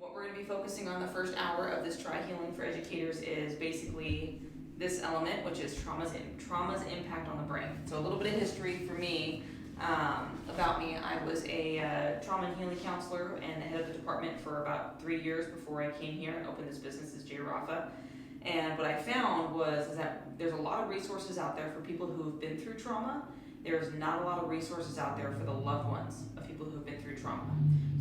What we're going to be focusing on the first hour of this Try Healing for Educators is basically this element, which is trauma's impact on the brain. So a little bit of history for me, about me. I was a trauma and healing counselor and the head of the department for about 3 years before I came here and opened this business as J. Rafa. And what I found is that there's a lot of resources out there for people who have been through trauma. There's not a lot of resources out there for the loved ones of people who have been through trauma.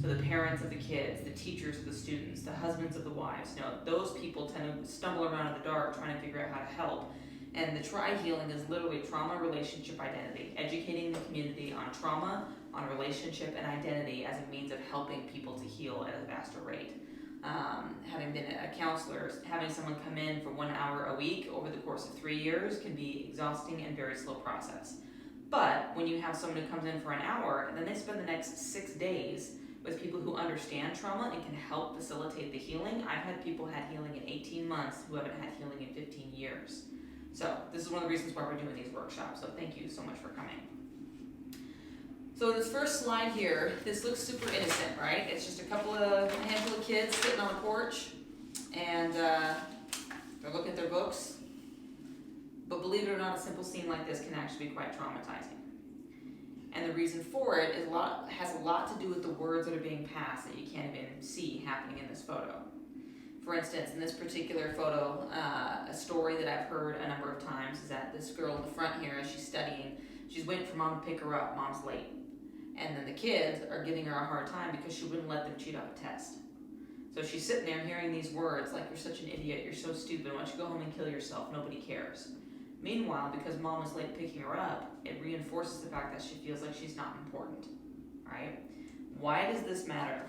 So the parents of the kids, the teachers of the students, the husbands of the wives, those people tend to stumble around in the dark trying to figure out how to help. And the Try Healing is literally trauma, relationship, identity, educating the community on trauma, on relationship, and identity as a means of helping people to heal at a faster rate. Having been a counselor, having someone come in for 1 hour a week over the course of 3 years can be exhausting and very slow process. But when you have someone who comes in for an hour and then they spend the next 6 days with people who understand trauma and can help facilitate the healing. I've had people had healing in 18 months who haven't had healing in 15 years. So this is one of the reasons why we're doing these workshops. So thank you so much for coming. So this first slide here, this looks super innocent, right? It's just a handful of kids sitting on a porch and they're looking at their books. But believe it or not, a simple scene like this can actually be quite traumatizing. And the reason for it has a lot to do with the words that are being passed that you can't even see happening in this photo. For instance, in this particular photo, a story that I've heard a number of times is that this girl in the front here, as she's studying, she's waiting for mom to pick her up, mom's late. And then the kids are giving her a hard time because she wouldn't let them cheat on a test. So she's sitting there hearing these words like, you're such an idiot, you're so stupid, why don't you go home and kill yourself, nobody cares. Meanwhile, because mom was late picking her up, it reinforces the fact that she feels like she's not important, right? Why does this matter?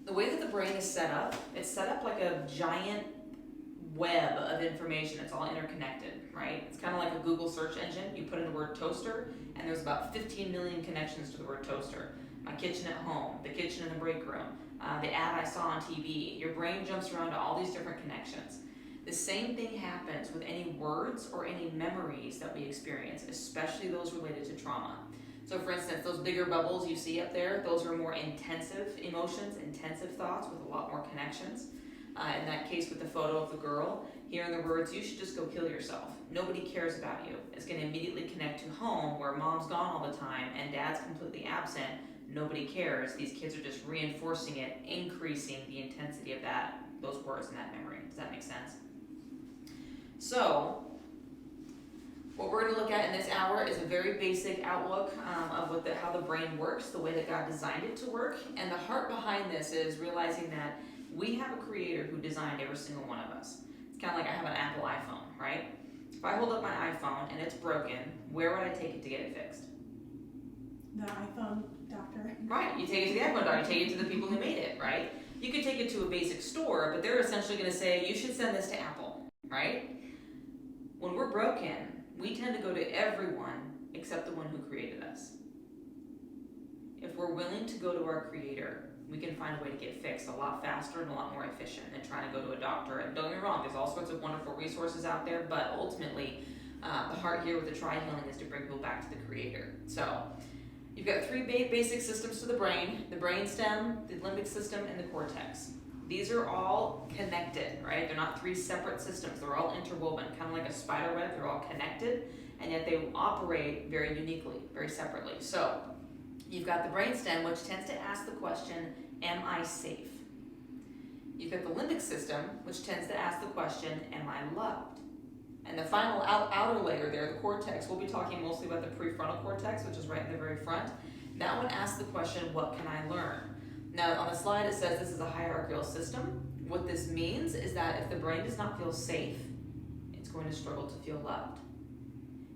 The way that the brain is set up, it's set up like a giant web of information. It's all interconnected, right? It's kind of like a Google search engine. You put in the word toaster, and there's about 15 million connections to the word toaster. My kitchen at home, the kitchen in the break room, the ad I saw on TV. Your brain jumps around to all these different connections. The same thing happens with any words or any memories that we experience, especially those related to trauma. So for instance, those bigger bubbles you see up there, those are more intensive emotions, intensive thoughts with a lot more connections. In that case with the photo of the girl, hearing the words, you should just go kill yourself. Nobody cares about you. It's going to immediately connect to home where mom's gone all the time and dad's completely absent. Nobody cares. These kids are just reinforcing it, increasing the intensity of those words in that memory. Does that make sense? So, what we're going to look at in this hour is a very basic outlook of how the brain works, the way that God designed it to work. And the heart behind this is realizing that we have a creator who designed every single one of us. It's kind of like I have an Apple iPhone, right? If I hold up my iPhone and it's broken, where would I take it to get it fixed? The iPhone doctor. Right, you take it to the iPhone doctor, you take it to the people who made it, right? You could take it to a basic store, but they're essentially going to say, you should send this to Apple, right? When we're broken, we tend to go to everyone except the one who created us. If we're willing to go to our creator, we can find a way to get fixed a lot faster and a lot more efficient than trying to go to a doctor. And don't get me wrong, there's all sorts of wonderful resources out there, but ultimately, the heart here with the Try Healing is to bring people back to the creator. So, you've got three basic systems to the brain: the brainstem, the limbic system, and the cortex. These are all connected, right? They're not three separate systems. They're all interwoven, kind of like a spider web. They're all connected, and yet they operate very uniquely, very separately. So you've got the brainstem, which tends to ask the question, am I safe? You've got the limbic system, which tends to ask the question, am I loved? And the final outer layer there, the cortex, we'll be talking mostly about the prefrontal cortex, which is right in the very front. That one asks the question, what can I learn? Now, on the slide, it says this is a hierarchical system. What this means is that if the brain does not feel safe, it's going to struggle to feel loved.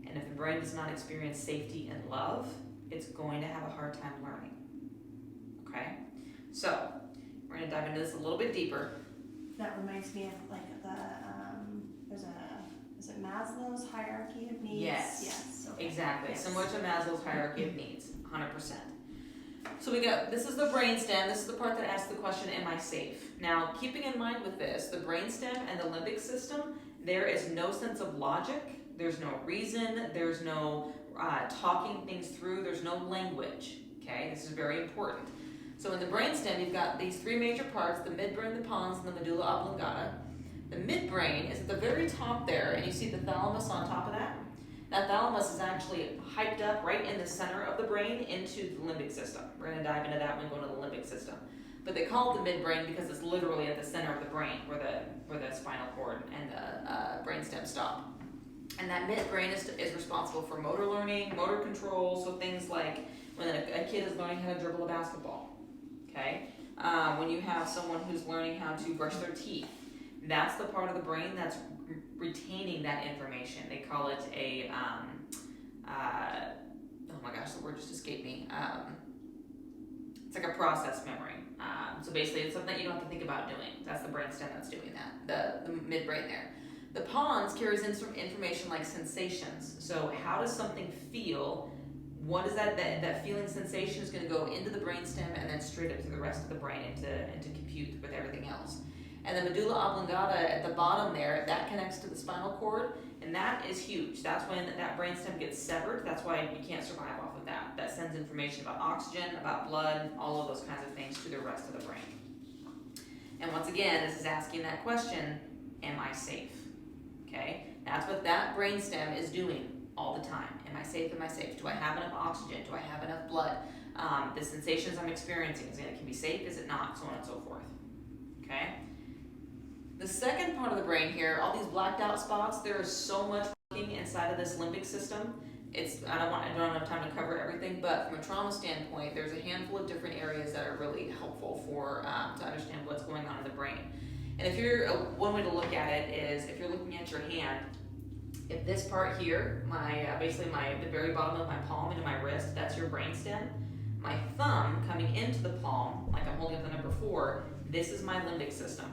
And if the brain does not experience safety and love, it's going to have a hard time learning. Okay? So, we're going to dive into this a little bit deeper. That reminds me of like is it Maslow's hierarchy of needs? Yes. Okay. Exactly. Yes. Similar to Maslow's hierarchy of needs, 100%. So this is the brainstem. This is the part that asks the question, am I safe? Now, keeping in mind with this, the brainstem and the limbic system, there is no sense of logic. There's no reason. There's no talking things through. There's no language. Okay, this is very important. So in the brainstem, you've got these three major parts: the midbrain, the pons, and the medulla oblongata. The midbrain is at the very top there, and you see the thalamus on top of that. That thalamus is actually hyped up right in the center of the brain into the limbic system. We're going to dive into that when we go to the limbic system. But they call it the midbrain because it's literally at the center of the brain where the spinal cord and the brainstem stop. And that midbrain is responsible for motor learning, motor control, so things like when a kid is learning how to dribble a basketball, okay? When you have someone who's learning how to brush their teeth, that's the part of the brain that's retaining that information. They call it a, oh my gosh, the word just escaped me. It's like a process memory. So basically it's something that you don't have to think about doing. That's the brainstem that's doing that, the midbrain there. The pons carries in some information like sensations. So how does something feel? What is that feeling sensation is going to go into the brainstem and then straight up to the rest of the brain into compute with everything else. And the medulla oblongata at the bottom there, that connects to the spinal cord, and that is huge. That's when that brainstem gets severed. That's why you can't survive off of that. That sends information about oxygen, about blood, all of those kinds of things to the rest of the brain. And once again, this is asking that question, am I safe? Okay, that's what that brainstem is doing all the time. Am I safe? Am I safe? Do I have enough oxygen? Do I have enough blood? The sensations I'm experiencing, is it can be safe? Is it not? So on and so forth. Okay. The second part of the brain here, all these blacked out spots, there is so much working inside of this limbic system. I don't have enough time to cover everything, but from a trauma standpoint, there's a handful of different areas that are really helpful for to understand what's going on in the brain. And if you're one way to look at it is if you're looking at your hand, if this part here, the very bottom of my palm into my wrist, that's your brainstem. My thumb coming into the palm, like I'm holding up the number 4, this is my limbic system.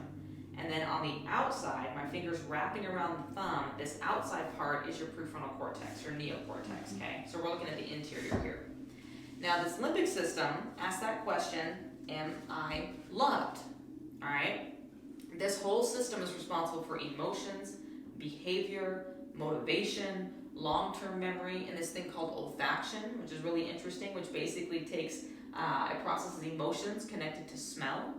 And then on the outside, my fingers wrapping around the thumb, this outside part is your prefrontal cortex, your neocortex, okay? So we're looking at the interior here. Now this limbic system asks that question, am I loved? All right? This whole system is responsible for emotions, behavior, motivation, long-term memory, and this thing called olfaction, which is really interesting, which basically takes, it processes emotions connected to smell,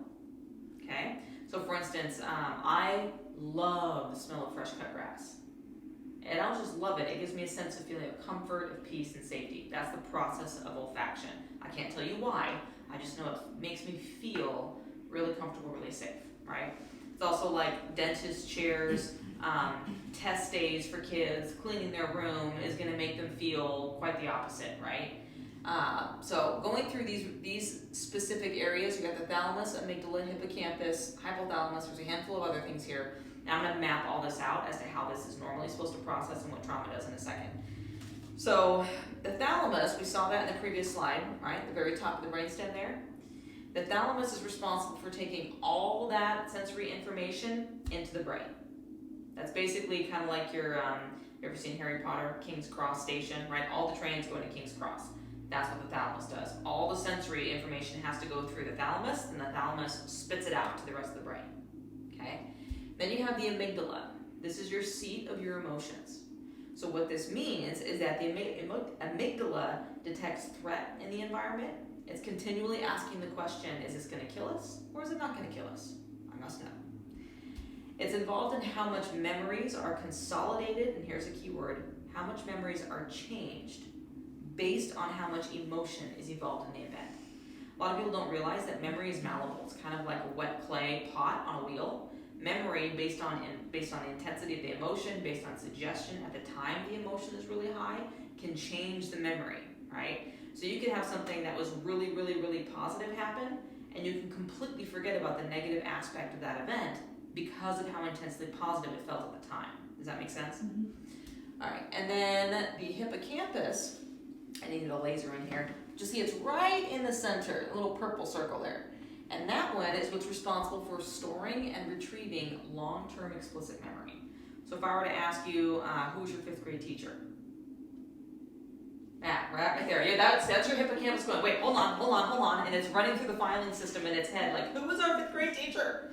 okay? So for instance, I love the smell of fresh cut grass. And I don't just love it, it gives me a sense of feeling of comfort, of peace, and safety. That's the process of olfaction. I can't tell you why, I just know it makes me feel really comfortable, really safe, right? It's also like dentist chairs, test days for kids, cleaning their room is going to make them feel quite the opposite, right? So going through these specific areas, you got the thalamus, amygdala, hippocampus, hypothalamus, there's a handful of other things here. Now I'm going to map all this out as to how this is normally supposed to process and what trauma does in a second. So the thalamus, we saw that in the previous slide, right? The very top of the brainstem there. The thalamus is responsible for taking all that sensory information into the brain. That's basically kind of like your, you ever seen Harry Potter, King's Cross Station, right? All the trains go to King's Cross. That's what the thalamus does. All the sensory information has to go through the thalamus, and the thalamus spits it out to the rest of the brain, okay? Then you have the amygdala. This is your seat of your emotions. So what this means is that the amygdala detects threat in the environment. It's continually asking the question, is this going to kill us or is it not going to kill us? I must know. It's involved in how much memories are consolidated, and here's a key word, how much memories are changed based on how much emotion is involved in the event. A lot of people don't realize that memory is malleable. It's kind of like a wet clay pot on a wheel. Memory, based on the intensity of the emotion, based on suggestion at the time the emotion is really high, can change the memory, right? So you could have something that was really, really, really positive happen, and you can completely forget about the negative aspect of that event because of how intensely positive it felt at the time. Does that make sense? Mm-hmm. All right, and then the hippocampus, I needed a laser in here. Just see it's right in the center, a little purple circle there. And that one is what's responsible for storing and retrieving long-term explicit memory. So if I were to ask you, who's your 5th grade teacher? Right there. Yeah, that's your hippocampus going, wait, hold on. And it's running through the filing system in its head, like, who was our 5th grade teacher?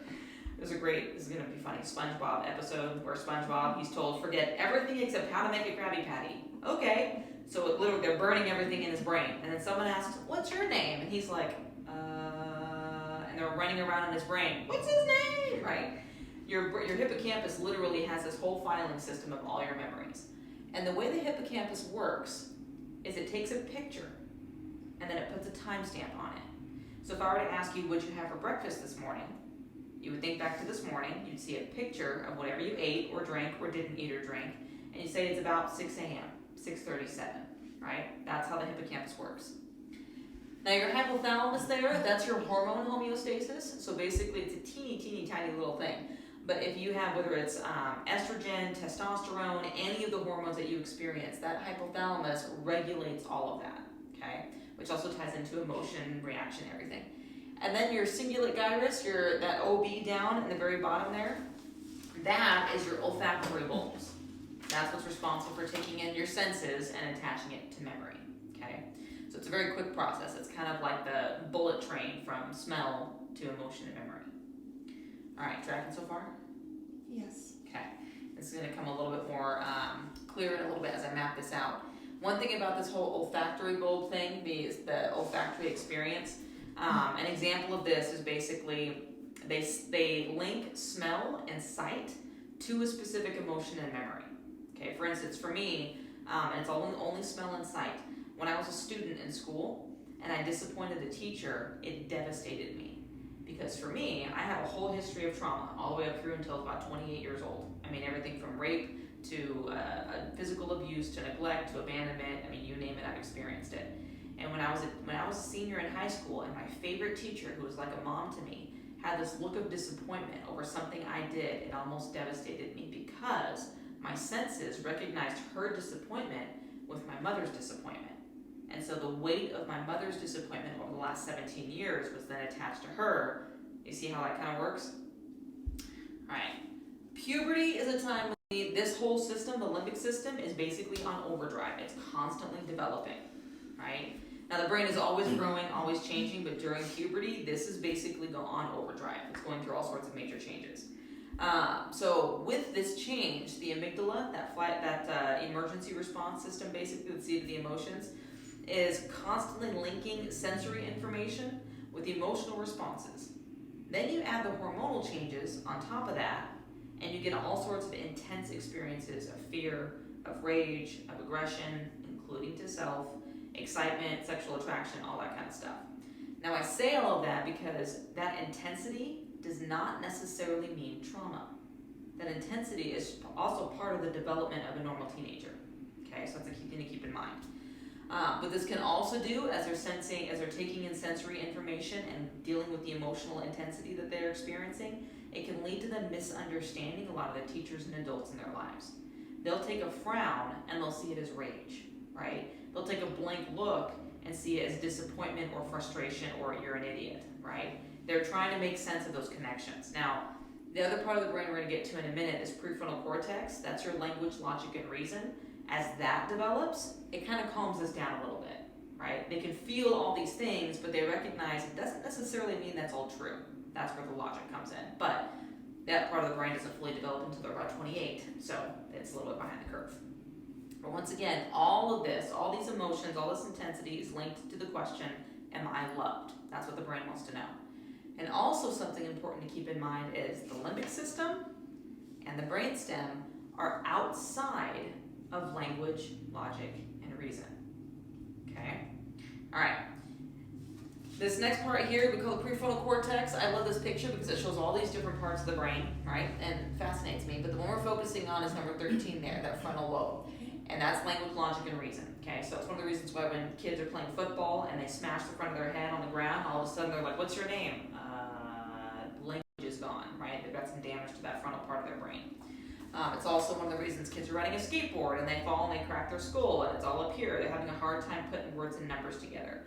This is going to be funny, SpongeBob episode where SpongeBob, he's told, forget everything except how to make a Krabby Patty. Okay. So literally they're burning everything in his brain. And then someone asks, what's your name? And he's like, and they're running around in his brain. What's his name? Right? Your hippocampus literally has this whole filing system of all your memories. And the way the hippocampus works is it takes a picture and then it puts a timestamp on it. So if I were to ask you, what'd you have for breakfast this morning? You would think back to this morning, you'd see a picture of whatever you ate or drank or didn't eat or drink, and you say it's about 6 a.m., 6:37, right? That's how the hippocampus works. Now your hypothalamus there, that's your hormone homeostasis. So basically it's a teeny tiny little thing. But if you have, whether it's estrogen, testosterone, any of the hormones that you experience, that hypothalamus regulates all of that, okay? Which also ties into emotion, reaction, everything. And then your cingulate gyrus, that OB down in the very bottom there, that is your olfactory bulbs. That's what's responsible for taking in your senses and attaching it to memory, okay? So it's a very quick process. It's kind of like the bullet train from smell to emotion and memory. All right, tracking so far? Yes. Okay. This is going to come a little bit more clear in a little bit as I map this out. One thing about this whole olfactory bulb thing is the olfactory experience. An example of this is basically they link smell and sight to a specific emotion and memory. Okay, for instance, for me, and it's only smell and sight. When I was a student in school and I disappointed a teacher, it devastated me. Because for me, I have a whole history of trauma all the way up through until about 28 years old. I mean, everything from rape to physical abuse to neglect to abandonment. I mean, you name it, I've experienced it. And when I was a senior in high school, and my favorite teacher, who was like a mom to me, had this look of disappointment over something I did, it almost devastated me because my senses recognized her disappointment with my mother's disappointment. And so the weight of my mother's disappointment over the last 17 years was then attached to her. You see how that kind of works? All right. Puberty is a time when this whole system, the limbic system, is basically on overdrive. It's constantly developing, right? Now the brain is always growing, always changing, but during puberty, this is basically on overdrive. It's going through all sorts of major changes. So with this change, the amygdala, that emergency response system, basically the seat of the emotions, is constantly linking sensory information with emotional responses. Then you add the hormonal changes on top of that, and you get all sorts of intense experiences of fear, of rage, of aggression, including to self, excitement, sexual attraction, all that kind of stuff. Now I say all of that because that intensity does not necessarily mean trauma. That intensity is also part of the development of a normal teenager. Okay, so that's a key thing to keep in mind. But this can also do, as they're taking in sensory information and dealing with the emotional intensity that they're experiencing, it can lead to them misunderstanding a lot of the teachers and adults in their lives. They'll take a frown and they'll see it as rage, right? They'll take a blank look and see it as disappointment or frustration or you're an idiot, right? They're trying to make sense of those connections. Now, the other part of the brain we're going to get to in a minute is prefrontal cortex. That's your language, logic, and reason. As that develops, it kind of calms us down a little bit, right? They can feel all these things, but they recognize it doesn't necessarily mean that's all true. That's where the logic comes in. But that part of the brain doesn't fully develop until they're about 28, so it's a little bit behind the curve. But once again, all of this, all these emotions, all this intensity is linked to the question, am I loved? That's what the brain wants to know. And also something important to keep in mind is the limbic system and the brainstem are outside of language, logic, and reason. Okay? All right. This next part here, we call the prefrontal cortex. I love this picture because it shows all these different parts of the brain, right? And it fascinates me. But the one we're focusing on is number 13 there, that frontal lobe. And that's language, logic, and reason. Okay, so it's one of the reasons why when kids are playing football and they smash the front of their head on the ground, all of a sudden they're like, what's your name? Language is gone, right? They've got some damage to that frontal part of their brain. It's also one of the reasons kids are riding a skateboard and they fall and they crack their skull and it's all up here. They're having a hard time putting words and numbers together.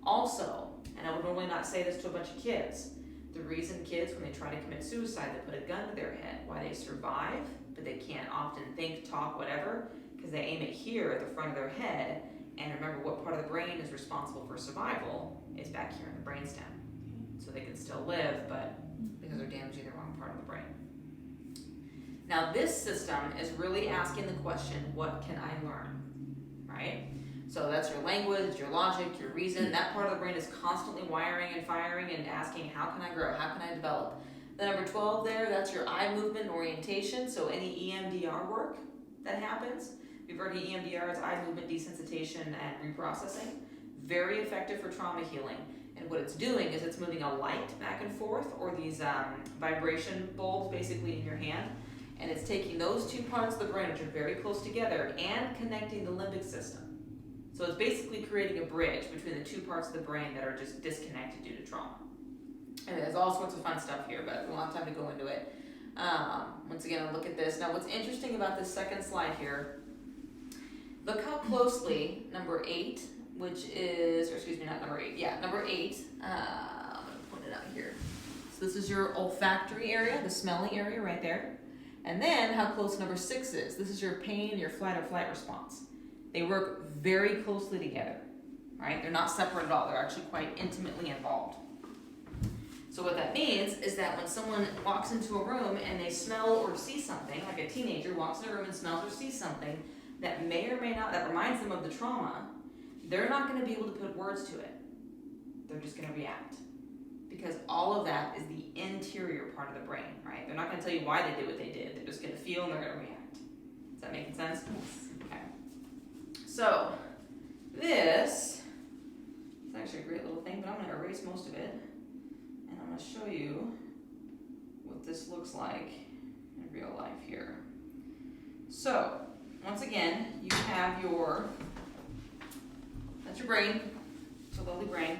Also, and I would normally not say this to a bunch of kids, the reason kids, when they try to commit suicide, they put a gun to their head, why they survive, but they can't often think, talk, whatever, because they aim it here at the front of their head, and remember what part of the brain is responsible for survival is back here in the brainstem. So they can still live, but because they're damaging the wrong part of the brain. Now this system is really asking the question, what can I learn, right? So that's your language, your logic, your reason. That part of the brain is constantly wiring and firing and asking, how can I grow? How can I develop? The number 12 there, that's your eye movement and orientation. So any EMDR work that happens, you've heard of EMDR, it's eye movement desensitization and reprocessing. Very effective for trauma healing. And what it's doing is it's moving a light back and forth, or these vibration bulbs basically in your hand. And it's taking those two parts of the brain, which are very close together, and connecting the limbic system. So it's basically creating a bridge between the two parts of the brain that are just disconnected due to trauma. And there's all sorts of fun stuff here, but we don't have time to go into it. Once again, I'll look at this. Now, what's interesting about this second slide here, look how closely number 8, which is, or excuse me, not number 8, yeah, number 8, I'm going to point it out here. So this is your olfactory area, the smelling area right there. And then how close number 6 is. This is your pain, your fight or flight response. They work very closely together, right? They're not separate at all. They're actually quite intimately involved. So what that means is that when someone walks into a room and they smell or see something, like a teenager walks in a room and smells or sees something that may or may not, that reminds them of the trauma, they're not going to be able to put words to it. They're just going to react. Because all of that is the interior part of the brain, right? They're not going to tell you why they did what they did. They're just going to feel and they're going to react. Does that make sense? Yes. Okay. So, this is actually a great little thing, but I'm going to erase most of it. And I'm going to show you what this looks like in real life here. So, once again, you have that's your brain. It's a lovely brain.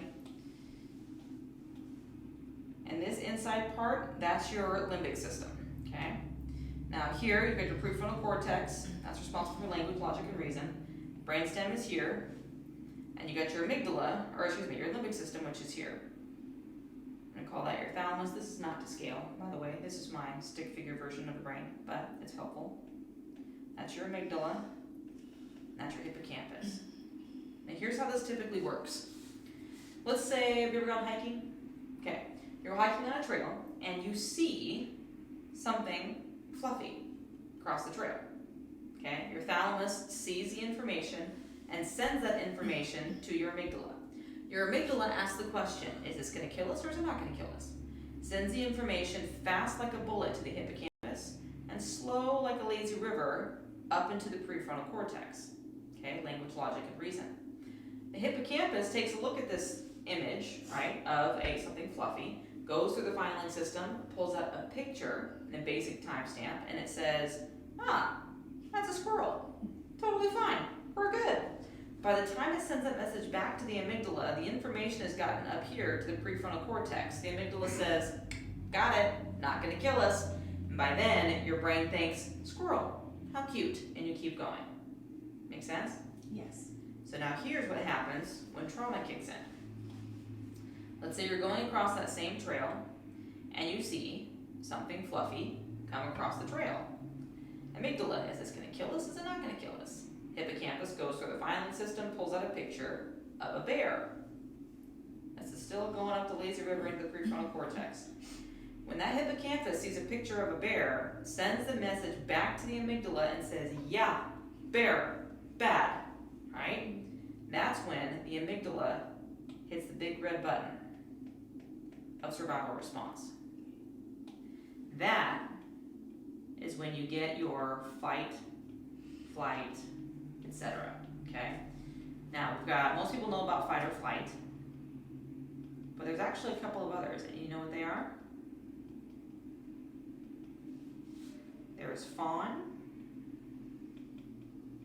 And this inside part, that's your limbic system, okay? Now here, you've got your prefrontal cortex. That's responsible for language, logic, and reason. Brainstem is here. And you got your amygdala, or excuse me, your limbic system, which is here. I'm gonna call that your thalamus. This is not to scale, by the way. This is my stick figure version of the brain, but it's helpful. That's your amygdala. That's your hippocampus. Now here's how this typically works. Let's say, have you ever gone hiking? Okay. You're hiking on a trail and you see something fluffy across the trail. Okay? Your thalamus sees the information and sends that information to your amygdala. Your amygdala asks the question, is this going to kill us or is it not going to kill us? Sends the information fast like a bullet to the hippocampus and slow like a lazy river up into the prefrontal cortex. Okay? Language, logic, and reason. The hippocampus takes a look at this image, right, of something fluffy, goes through the filing system, pulls out a picture and a basic timestamp, and it says, that's a squirrel. Totally fine. We're good. By the time it sends that message back to the amygdala, the information has gotten up here to the prefrontal cortex. The amygdala says, got it, not going to kill us. And by then, your brain thinks, squirrel, how cute, and you keep going. Make sense? Yes. So now here's what happens when trauma kicks in. Let's say you're going across that same trail and you see something fluffy come across the trail. Amygdala, is this going to kill us? Is it not going to kill us? Hippocampus goes through the filing system, pulls out a picture of a bear. This is still going up the lazy river into the prefrontal cortex. When that hippocampus sees a picture of a bear, sends the message back to the amygdala and says, yeah, bear, bad, right? That's when the amygdala hits the big red button of survival response. That is when you get your fight, flight, etc. Okay? Now, most people know about fight or flight, but there's actually a couple of others, and you know what they are? There is fawn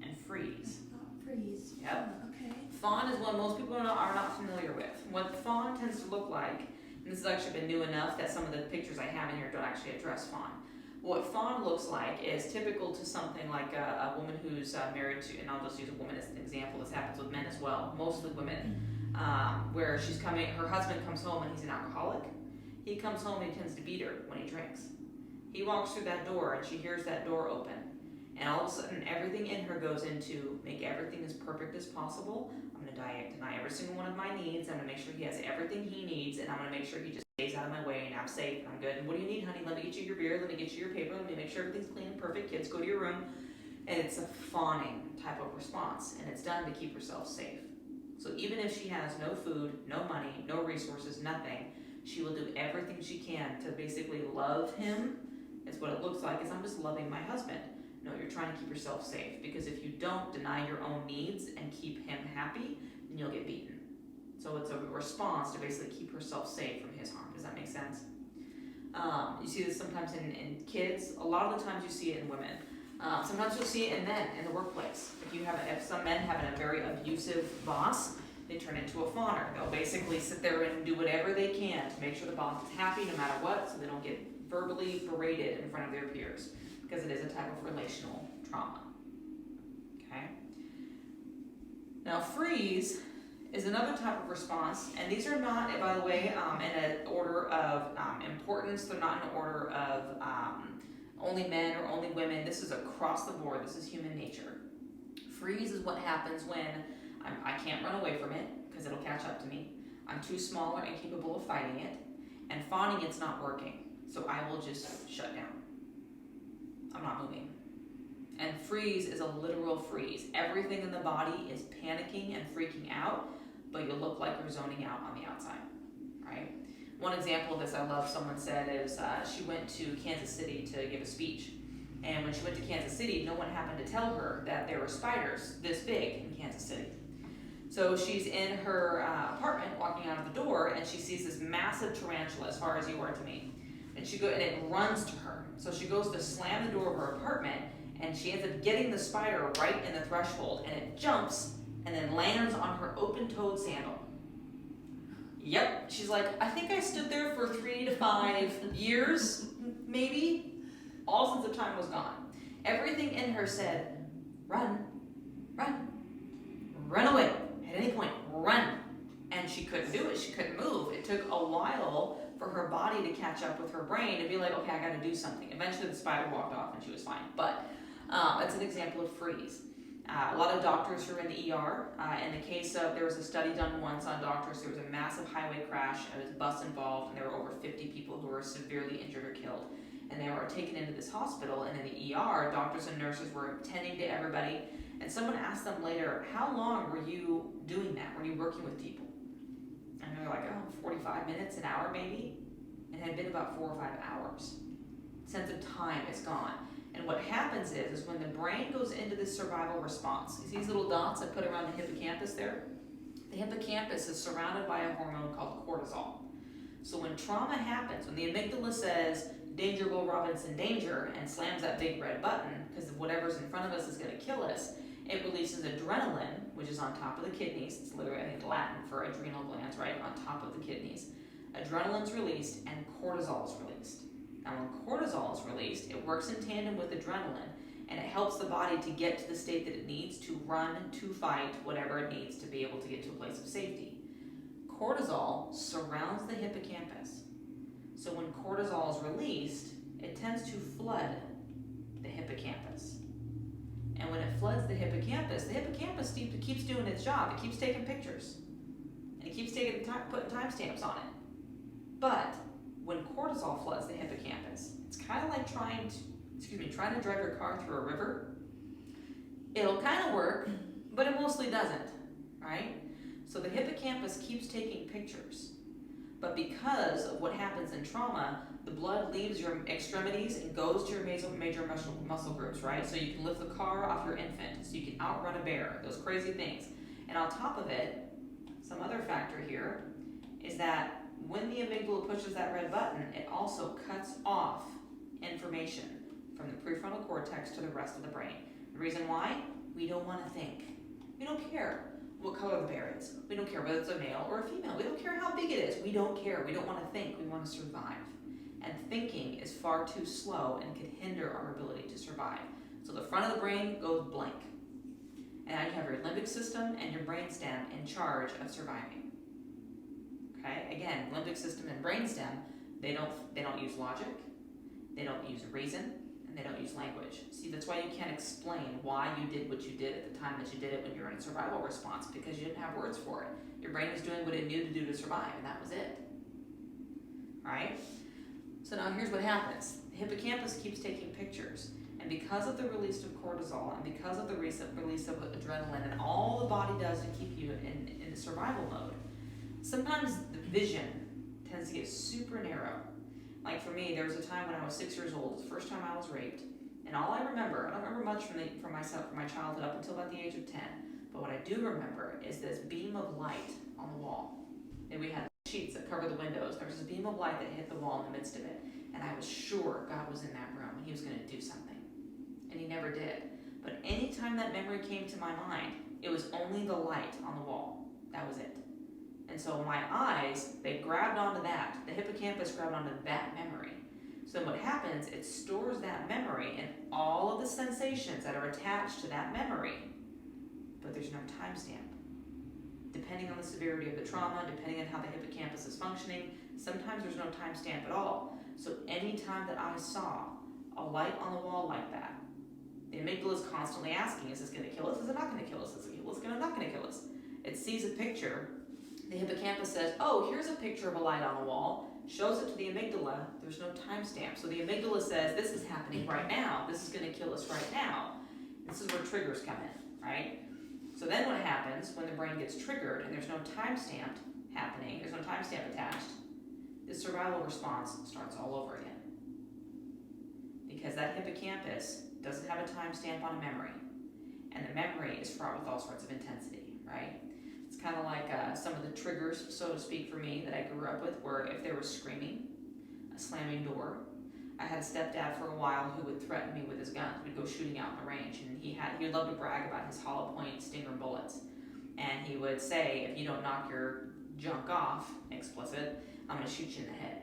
and freeze. Freeze. Yep. Okay. Fawn is one most people are not familiar with. What fawn tends to look like, and this has actually been new enough that some of the pictures I have in here don't actually address fawn. What fawn looks like is typical to something like a woman who's married to, and I'll just use a woman as an example, this happens with men as well, mostly women, where her husband comes home and he's an alcoholic. He comes home and he tends to beat her when he drinks. He walks through that door and she hears that door open. And all of a sudden, everything in her goes into make everything as perfect as possible. I'm going to deny every single one of my needs. I'm going to make sure he has everything he needs. And I'm going to make sure he just stays out of my way and I'm safe and I'm good. And what do you need, honey? Let me get you your beer. Let me get you your paper. Let me make sure everything's clean and perfect. Kids, go to your room. And it's a fawning type of response, and it's done to keep herself safe. So even if she has no food, no money, no resources, nothing, she will do everything she can to basically love him. It's what it looks like, is I'm just loving my husband. No, you're trying to keep yourself safe, because if you don't deny your own needs and keep him happy, then you'll get beaten. So it's a response to basically keep herself safe from his harm. Does that make sense? You see this sometimes in kids. A lot of the times you see it in women. Sometimes you'll see it in men in the workplace. If some men have a very abusive boss, they turn into a fawner. They'll basically sit there and do whatever they can to make sure the boss is happy no matter what, so they don't get verbally berated in front of their peers, because it is a type of relational trauma. Okay? Now, freeze is another type of response, and these are not, by the way, in an order of importance. They're not in an order of only men or only women. This is across the board. This is human nature. Freeze is what happens when I can't run away from it because it'll catch up to me. I'm too small or incapable of fighting it, and fawning it's not working. So I will just shut down. I'm not moving. And freeze is a literal freeze. Everything in the body is panicking and freaking out, but you'll look like you're zoning out on the outside, right? One example of this I love, someone said, is she went to Kansas City to give a speech. And when she went to Kansas City, no one happened to tell her that there were spiders this big in Kansas City. So she's in her apartment walking out of the door, and she sees this massive tarantula as far as you are to me. And it runs to her. So she goes to slam the door of her apartment, and she ends up getting the spider right in the threshold, and it jumps and then lands on her open-toed sandal. Yep, she's like, I think I stood there for 3 to 5 years, maybe, all since the time was gone. Everything in her said, run, run, run away. At any point, run. And she couldn't do it, she couldn't move. It took a while for her body to catch up with her brain and be like, okay, I gotta do something. Eventually the spider walked off and she was fine. But that's an example of freeze. A lot of doctors who are in the ER, in the case of, there was a study done once on doctors, there was a massive highway crash, and there was a bus involved, and there were over 50 people who were severely injured or killed. And they were taken into this hospital, and in the ER, doctors and nurses were tending to everybody, and someone asked them later, how long were you doing that? Were you working with people? And they're like, 45 minutes, an hour maybe? And it had been about 4 or 5 hours. Sense of time is gone. And what happens is when the brain goes into this survival response, you see these little dots I put around the hippocampus there? The hippocampus is surrounded by a hormone called cortisol. So when trauma happens, when the amygdala says, danger, Will Robinson, danger, and slams that big red button, because whatever's in front of us is going to kill us, it releases adrenaline, which is on top of the kidneys. It's literally, I think, Latin for adrenal glands, right? On top of the kidneys. Adrenaline's released and cortisol is released. Now, when cortisol is released, it works in tandem with adrenaline, and it helps the body to get to the state that it needs to run, to fight, whatever it needs to be able to get to a place of safety. Cortisol surrounds the hippocampus. So when cortisol is released, it tends to flood the hippocampus. And when it floods the hippocampus keeps doing its job. It keeps taking pictures. And it keeps putting timestamps on it. But when cortisol floods the hippocampus, it's kind of like trying to drive your car through a river. It'll kind of work, but it mostly doesn't, right? So the hippocampus keeps taking pictures. But because of what happens in trauma, the blood leaves your extremities and goes to your major muscle groups, right? So you can lift the car off your infant, so you can outrun a bear, those crazy things. And on top of it, some other factor here is that when the amygdala pushes that red button, it also cuts off information from the prefrontal cortex to the rest of the brain. The reason why? We don't want to think. We don't care what color the bear is. We don't care whether it's a male or a female. We don't care how big it is. We don't care. We don't want to think. We want to survive. And thinking is far too slow and can hinder our ability to survive. So the front of the brain goes blank. And now you have your limbic system and your brainstem in charge of surviving. Okay? Again, limbic system and brainstem, they don't use logic, they don't use reason, and they don't use language. See, that's why you can't explain why you did what you did at the time that you did it when you were in a survival response, because you didn't have words for it. Your brain was doing what it knew to do to survive, and that was it. Alright? So now here's what happens. The hippocampus keeps taking pictures, And because of the release of cortisol and because of the release of adrenaline and all the body does to keep you in survival mode, sometimes the vision tends to get super narrow. Like for me, there was a time when I was 6 years old, the first time I was raped, and all I remember, I don't remember much from my childhood up until about the age of 10, but what I do remember is this beam of light on the wall. And we had sheets that covered the windows. There was this beam of light that hit the wall in the midst of it, and I was sure God was in that room and he was going to do something. And he never did. But anytime that memory came to my mind, it was only the light on the wall. That was it. And so my eyes, they grabbed onto that. The hippocampus grabbed onto that memory. So what happens, it stores that memory and all of the sensations that are attached to that memory, but there's no timestamp. Depending on the severity of the trauma, depending on how the hippocampus is functioning, sometimes there's no timestamp at all. So anytime that I saw a light on the wall like that, the amygdala is constantly asking, is this going to kill us? Is it not going to kill us? Is it not going to kill us? It sees a picture. The hippocampus says, oh, here's a picture of a light on the wall, shows it to the amygdala. There's no timestamp. So the amygdala says, this is happening right now. This is going to kill us right now. This is where triggers come in, right? So then what happens when the brain gets triggered and there's no timestamp happening, there's no timestamp attached, the survival response starts all over again. Because that hippocampus doesn't have a timestamp on a memory. And the memory is fraught with all sorts of intensity, right? It's kind of like some of the triggers, so to speak, for me that I grew up with were if there was screaming, a slamming door. I had a stepdad for a while who would threaten me with his guns. We'd go shooting out in the range, and he would love to brag about his hollow point Stinger bullets. And he would say, if you don't knock your junk off, explicit, I'm going to shoot you in the head.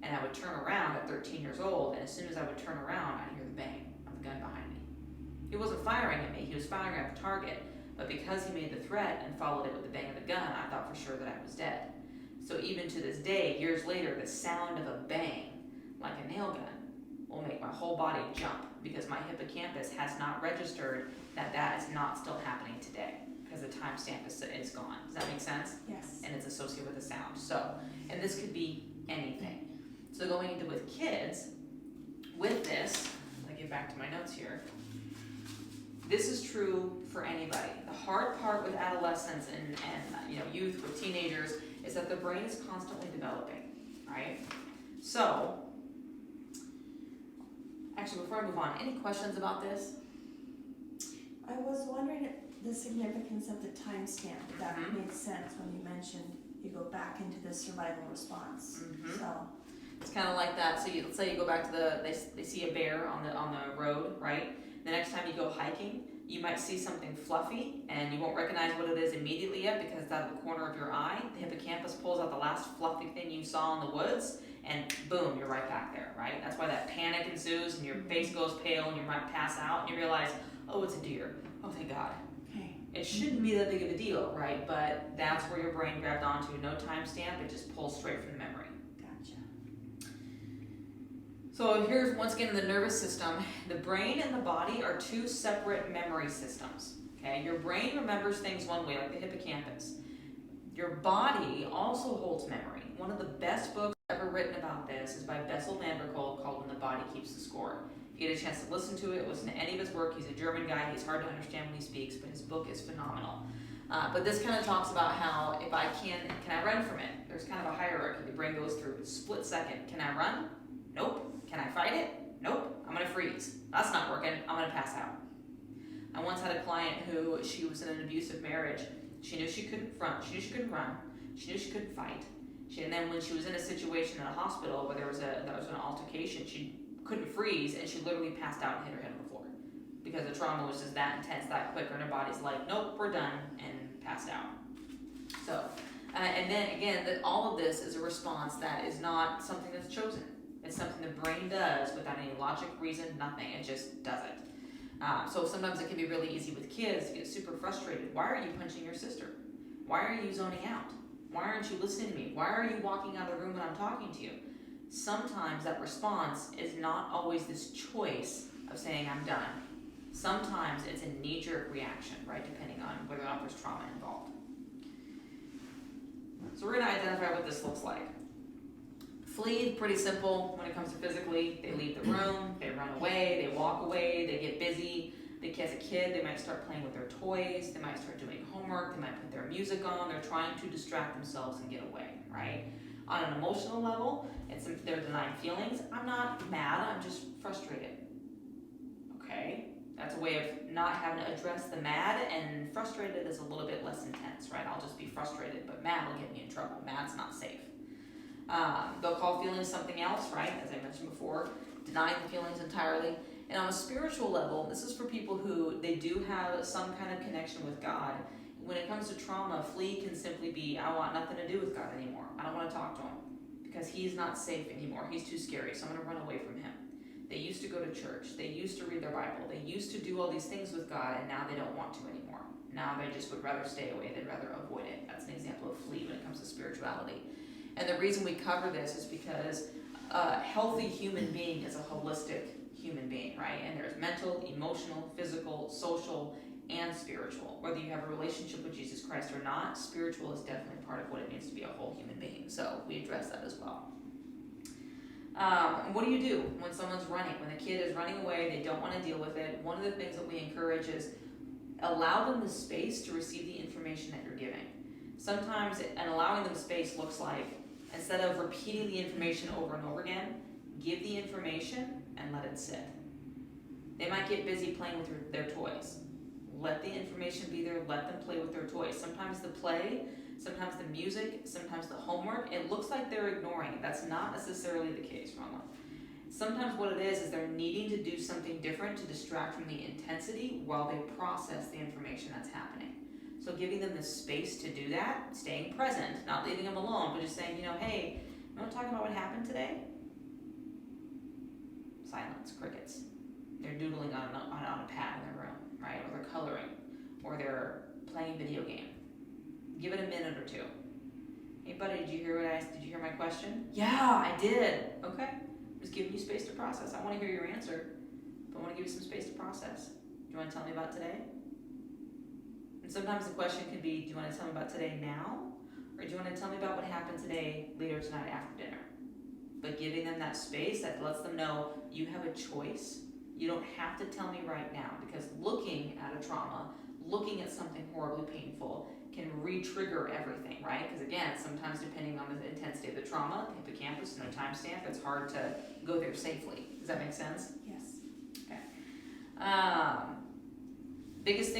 And I would turn around at 13 years old, and as soon as I would turn around, I'd hear the bang of the gun behind me. He wasn't firing at me, he was firing at the target. But because he made the threat and followed it with the bang of the gun, I thought for sure that I was dead. So even to this day, years later, the sound of a bang, like a nail gun, will make my whole body jump because my hippocampus has not registered that that is not still happening today because the timestamp is gone. Does that make sense? Yes. And it's associated with the sound. So, and this could be anything. So going into with kids, with this, let me get back to my notes here. This is true for anybody. The hard part with adolescents and youth, with teenagers, is that the brain is constantly developing, right? So, actually, before I move on, any questions about this? I was wondering the significance of the timestamp. That made sense when you mentioned you go back into the survival response. Mm-hmm. So it's kind of like that. So let's say you go back to they see a bear on the road, right? The next time you go hiking, you might see something fluffy, and you won't recognize what it is immediately yet because it's out of the corner of your eye. The hippocampus pulls out the last fluffy thing you saw in the woods, and boom, you're right back there, right? That's why that panic ensues, and your face goes pale, and you might pass out, and you realize, oh, it's a deer. Oh, thank God. okay. It shouldn't be that big of a deal, right? But that's where your brain grabbed onto. No timestamp, it just pulls straight from the memory. Gotcha. So here's, once again, the nervous system. The brain and the body are two separate memory systems, okay? Your brain remembers things one way, like the hippocampus. Your body also holds memory. One of the best books ever written about this is by Bessel van der Kolk called When the Body Keeps the Score. If you get a chance to listen to it, listen to any of his work. He's a German guy. He's hard to understand when he speaks, but his book is phenomenal. But this kind of talks about how if I can I run from it? There's kind of a hierarchy the brain goes through. Split second. Can I run? Nope. Can I fight it? Nope. I'm going to freeze. That's not working. I'm going to pass out. I once had a client who, she was in an abusive marriage. She knew she couldn't front. She knew she couldn't run. She knew she couldn't fight. And then when she was in a situation in a hospital where there was an altercation, she couldn't freeze, and she literally passed out and hit her head on the floor because the trauma was just that intense, that quick, and her body's like, nope, we're done, and passed out. So, and then again, all of this is a response that is not something that's chosen. It's something the brain does without any logic, reason, nothing. It just does it. So sometimes it can be really easy with kids to get super frustrated. Why are you punching your sister? Why are you zoning out? Why aren't you listening to me? Why are you walking out of the room when I'm talking to you? Sometimes that response is not always this choice of saying I'm done. Sometimes it's a knee-jerk reaction, right, depending on whether or not there's trauma involved. So we're going to identify what this looks like. Flee, pretty simple when it comes to physically. They leave the room, they run away, they walk away, they get busy. As a kid, they might start playing with their toys, they might start doing homework, they might put their music on, they're trying to distract themselves and get away, right? On an emotional level, they're denying feelings. I'm not mad, I'm just frustrated. Okay? That's a way of not having to address the mad, and frustrated is a little bit less intense, right? I'll just be frustrated, but mad will get me in trouble. Mad's not safe. They'll call feelings something else, right? As I mentioned before, denying the feelings entirely. And on a spiritual level, this is for people who they do have some kind of connection with God. When it comes to trauma, flee can simply be, I want nothing to do with God anymore. I don't want to talk to him because he's not safe anymore. He's too scary, so I'm going to run away from him. They used to go to church. They used to read their Bible. They used to do all these things with God, and now they don't want to anymore. Now they just would rather stay away. They'd rather avoid it. That's an example of flee when it comes to spirituality. And the reason we cover this is because a healthy human being is a holistic human being, right? And there's mental, emotional, physical, social, and spiritual. Whether you have a relationship with Jesus Christ or not, spiritual is definitely part of what it means to be a whole human being. So we address that as well. What do you do when someone's running? When the kid is running away, they don't want to deal with it. One of the things that we encourage is allow them the space to receive the information that you're giving. Sometimes, and allowing them space looks like, instead of repeating the information over and over again, give the information and let it sit. They might get busy playing with their toys. Let the information be there, let them play with their toys. Sometimes the play, sometimes the music, sometimes the homework, it looks like they're ignoring it. That's not necessarily the case, Ronald. Sometimes what it is they're needing to do something different to distract from the intensity while they process the information that's happening. So giving them the space to do that, staying present, not leaving them alone, but just saying, hey, you want to talk about what happened today? Silence, crickets. They're doodling on a pad in their room, right? Or they're coloring, or they're playing a video game. Give it a minute or two. Hey buddy, did you hear my question? Yeah, I did. Okay, just giving you space to process. I want to hear your answer, but I want to give you some space to process. Do you want to tell me about today? And sometimes the question can be, do you want to tell me about today now? Or do you want to tell me about what happened today later tonight after dinner? But giving them that space, that lets them know you have a choice. You don't have to tell me right now, because looking at a trauma, looking at something horribly painful can re-trigger everything, right? Because again, sometimes depending on the intensity of the trauma, the hippocampus, no timestamp, it's hard to go there safely. Does that make sense? Yes. Okay. Biggest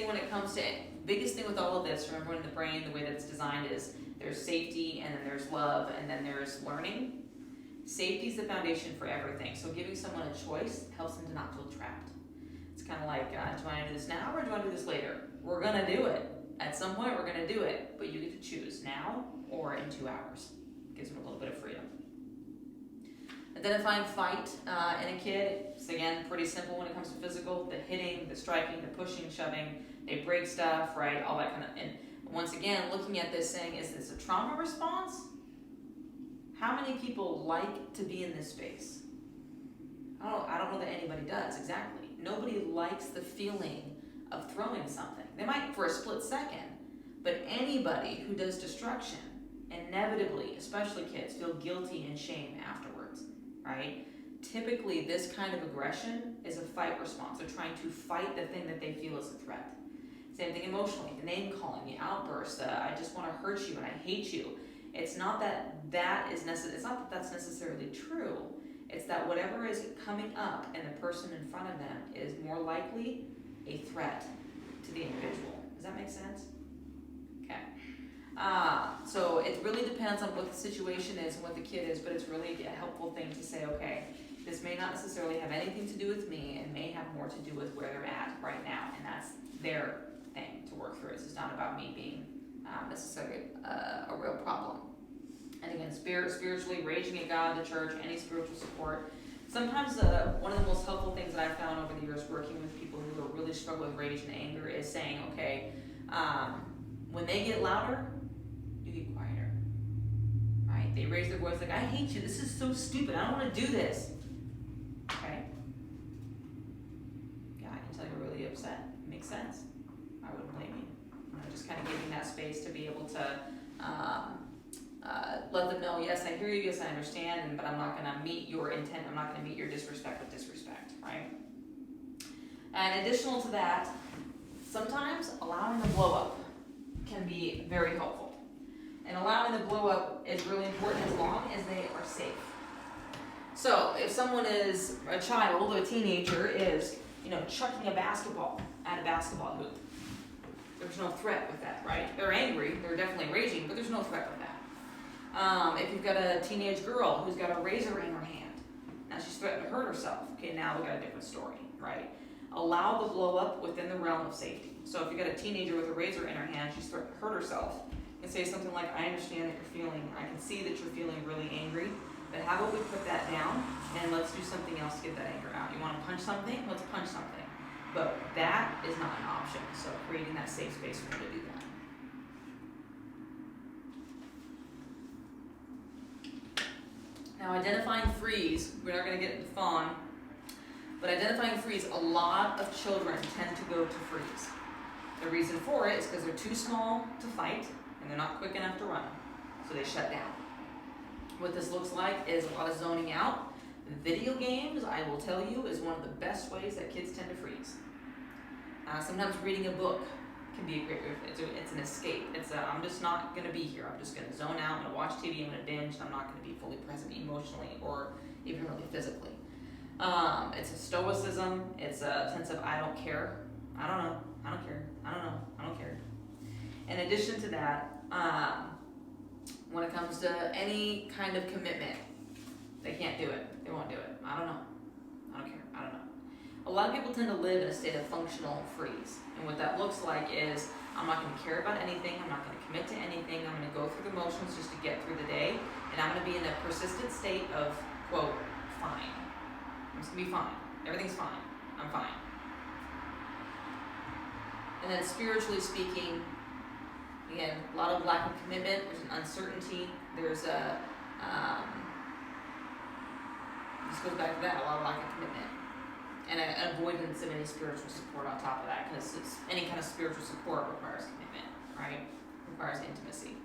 thing with all of this, remember in the brain, the way that it's designed is there's safety, and then there's love, and then there's learning. Safety is the foundation for everything. So giving someone a choice helps them to not feel trapped. It's kind of like, do you want to do this now or do you want to do this later? We're going to do it. At some point, we're going to do it, but you get to choose now or in 2 hours. It gives them a little bit of freedom. Identifying fight in a kid, it's again pretty simple when it comes to physical. The hitting, the striking, the pushing, shoving, they break stuff, right? All that kind of, and once again, looking at this saying, is this a trauma response? How many people like to be in this space? I don't know that anybody does, exactly. Nobody likes the feeling of throwing something. They might for a split second, but anybody who does destruction, inevitably, especially kids, feel guilty and shame afterwards, right? Typically, this kind of aggression is a fight response. They're trying to fight the thing that they feel is a threat. Same thing emotionally, the name calling, the outburst, I just want to hurt you and I hate you. It's not that it's not that that's necessarily true. It's that whatever is coming up and the person in front of them is more likely a threat to the individual. Does that make sense? Okay. So it really depends on what the situation is and what the kid is, but it's really a helpful thing to say, okay, this may not necessarily have anything to do with me and may have more to do with where they're at right now, and that's their thing to work through. This is not about me being necessarily a real problem. And again, spiritually, raging at God, the church, any spiritual support. Sometimes one of the most helpful things that I've found over the years working with people who are really struggle with rage and anger is saying, okay, when they get louder, you get quieter. Right? They raise their voice like, I hate you, this is so stupid, I don't want to do this. Okay? Yeah, I can tell you're really upset. It makes sense. I wouldn't blame you. Just kind of giving that space to be able to let them know, yes, I hear you, yes, I understand, but I'm not going to meet your intent, I'm not going to meet your disrespect with disrespect, right? And additional to that, sometimes allowing the blow up can be very helpful. And allowing the blow up is really important as long as they are safe. So if someone is a child, a teenager is, chucking a basketball at a basketball hoop, there's no threat with that, right? They're angry, they're definitely raging, but there's no threat with that. If you've got a teenage girl who's got a razor in her hand, now she's threatened to hurt herself, okay, now we've got a different story, right? Allow the blow up within the realm of safety. So if you've got a teenager with a razor in her hand, she's threatened to hurt herself, and say something like, I understand that you're feeling, I can see that you're feeling really angry, but how about we put that down and let's do something else to get that anger out. You want to punch something? Let's punch something. But that is not an option, so creating that safe space for them to do that. Now identifying freeze, we're not going to get into fawn, but identifying freeze, a lot of children tend to go to freeze. The reason for it is because they're too small to fight and they're not quick enough to run, so they shut down. What this looks like is a lot of zoning out. Video games, I will tell you, is one of the best ways that kids tend to freeze. Sometimes reading a book can be a great way. It's an escape. I'm just not going to be here. I'm just going to zone out. I'm going to watch TV. I'm going to binge. I'm not going to be fully present emotionally or even really physically. It's a stoicism. It's a sense of I don't care. I don't know. I don't care. I don't know. I don't care. In addition to that, when it comes to any kind of commitment, they can't do it. They won't do it. I don't know. I don't care. I don't know. A lot of people tend to live in a state of functional freeze. And what that looks like is, I'm not going to care about anything. I'm not going to commit to anything. I'm going to go through the motions just to get through the day. And I'm going to be in a persistent state of, quote, fine. I'm just going to be fine. Everything's fine. I'm fine. And then spiritually speaking, again, a lot of lack of commitment. There's an uncertainty. There's a, this goes back to that, a lot of lack of commitment. And an avoidance of any spiritual support on top of that, because any kind of spiritual support requires commitment, right? Requires intimacy.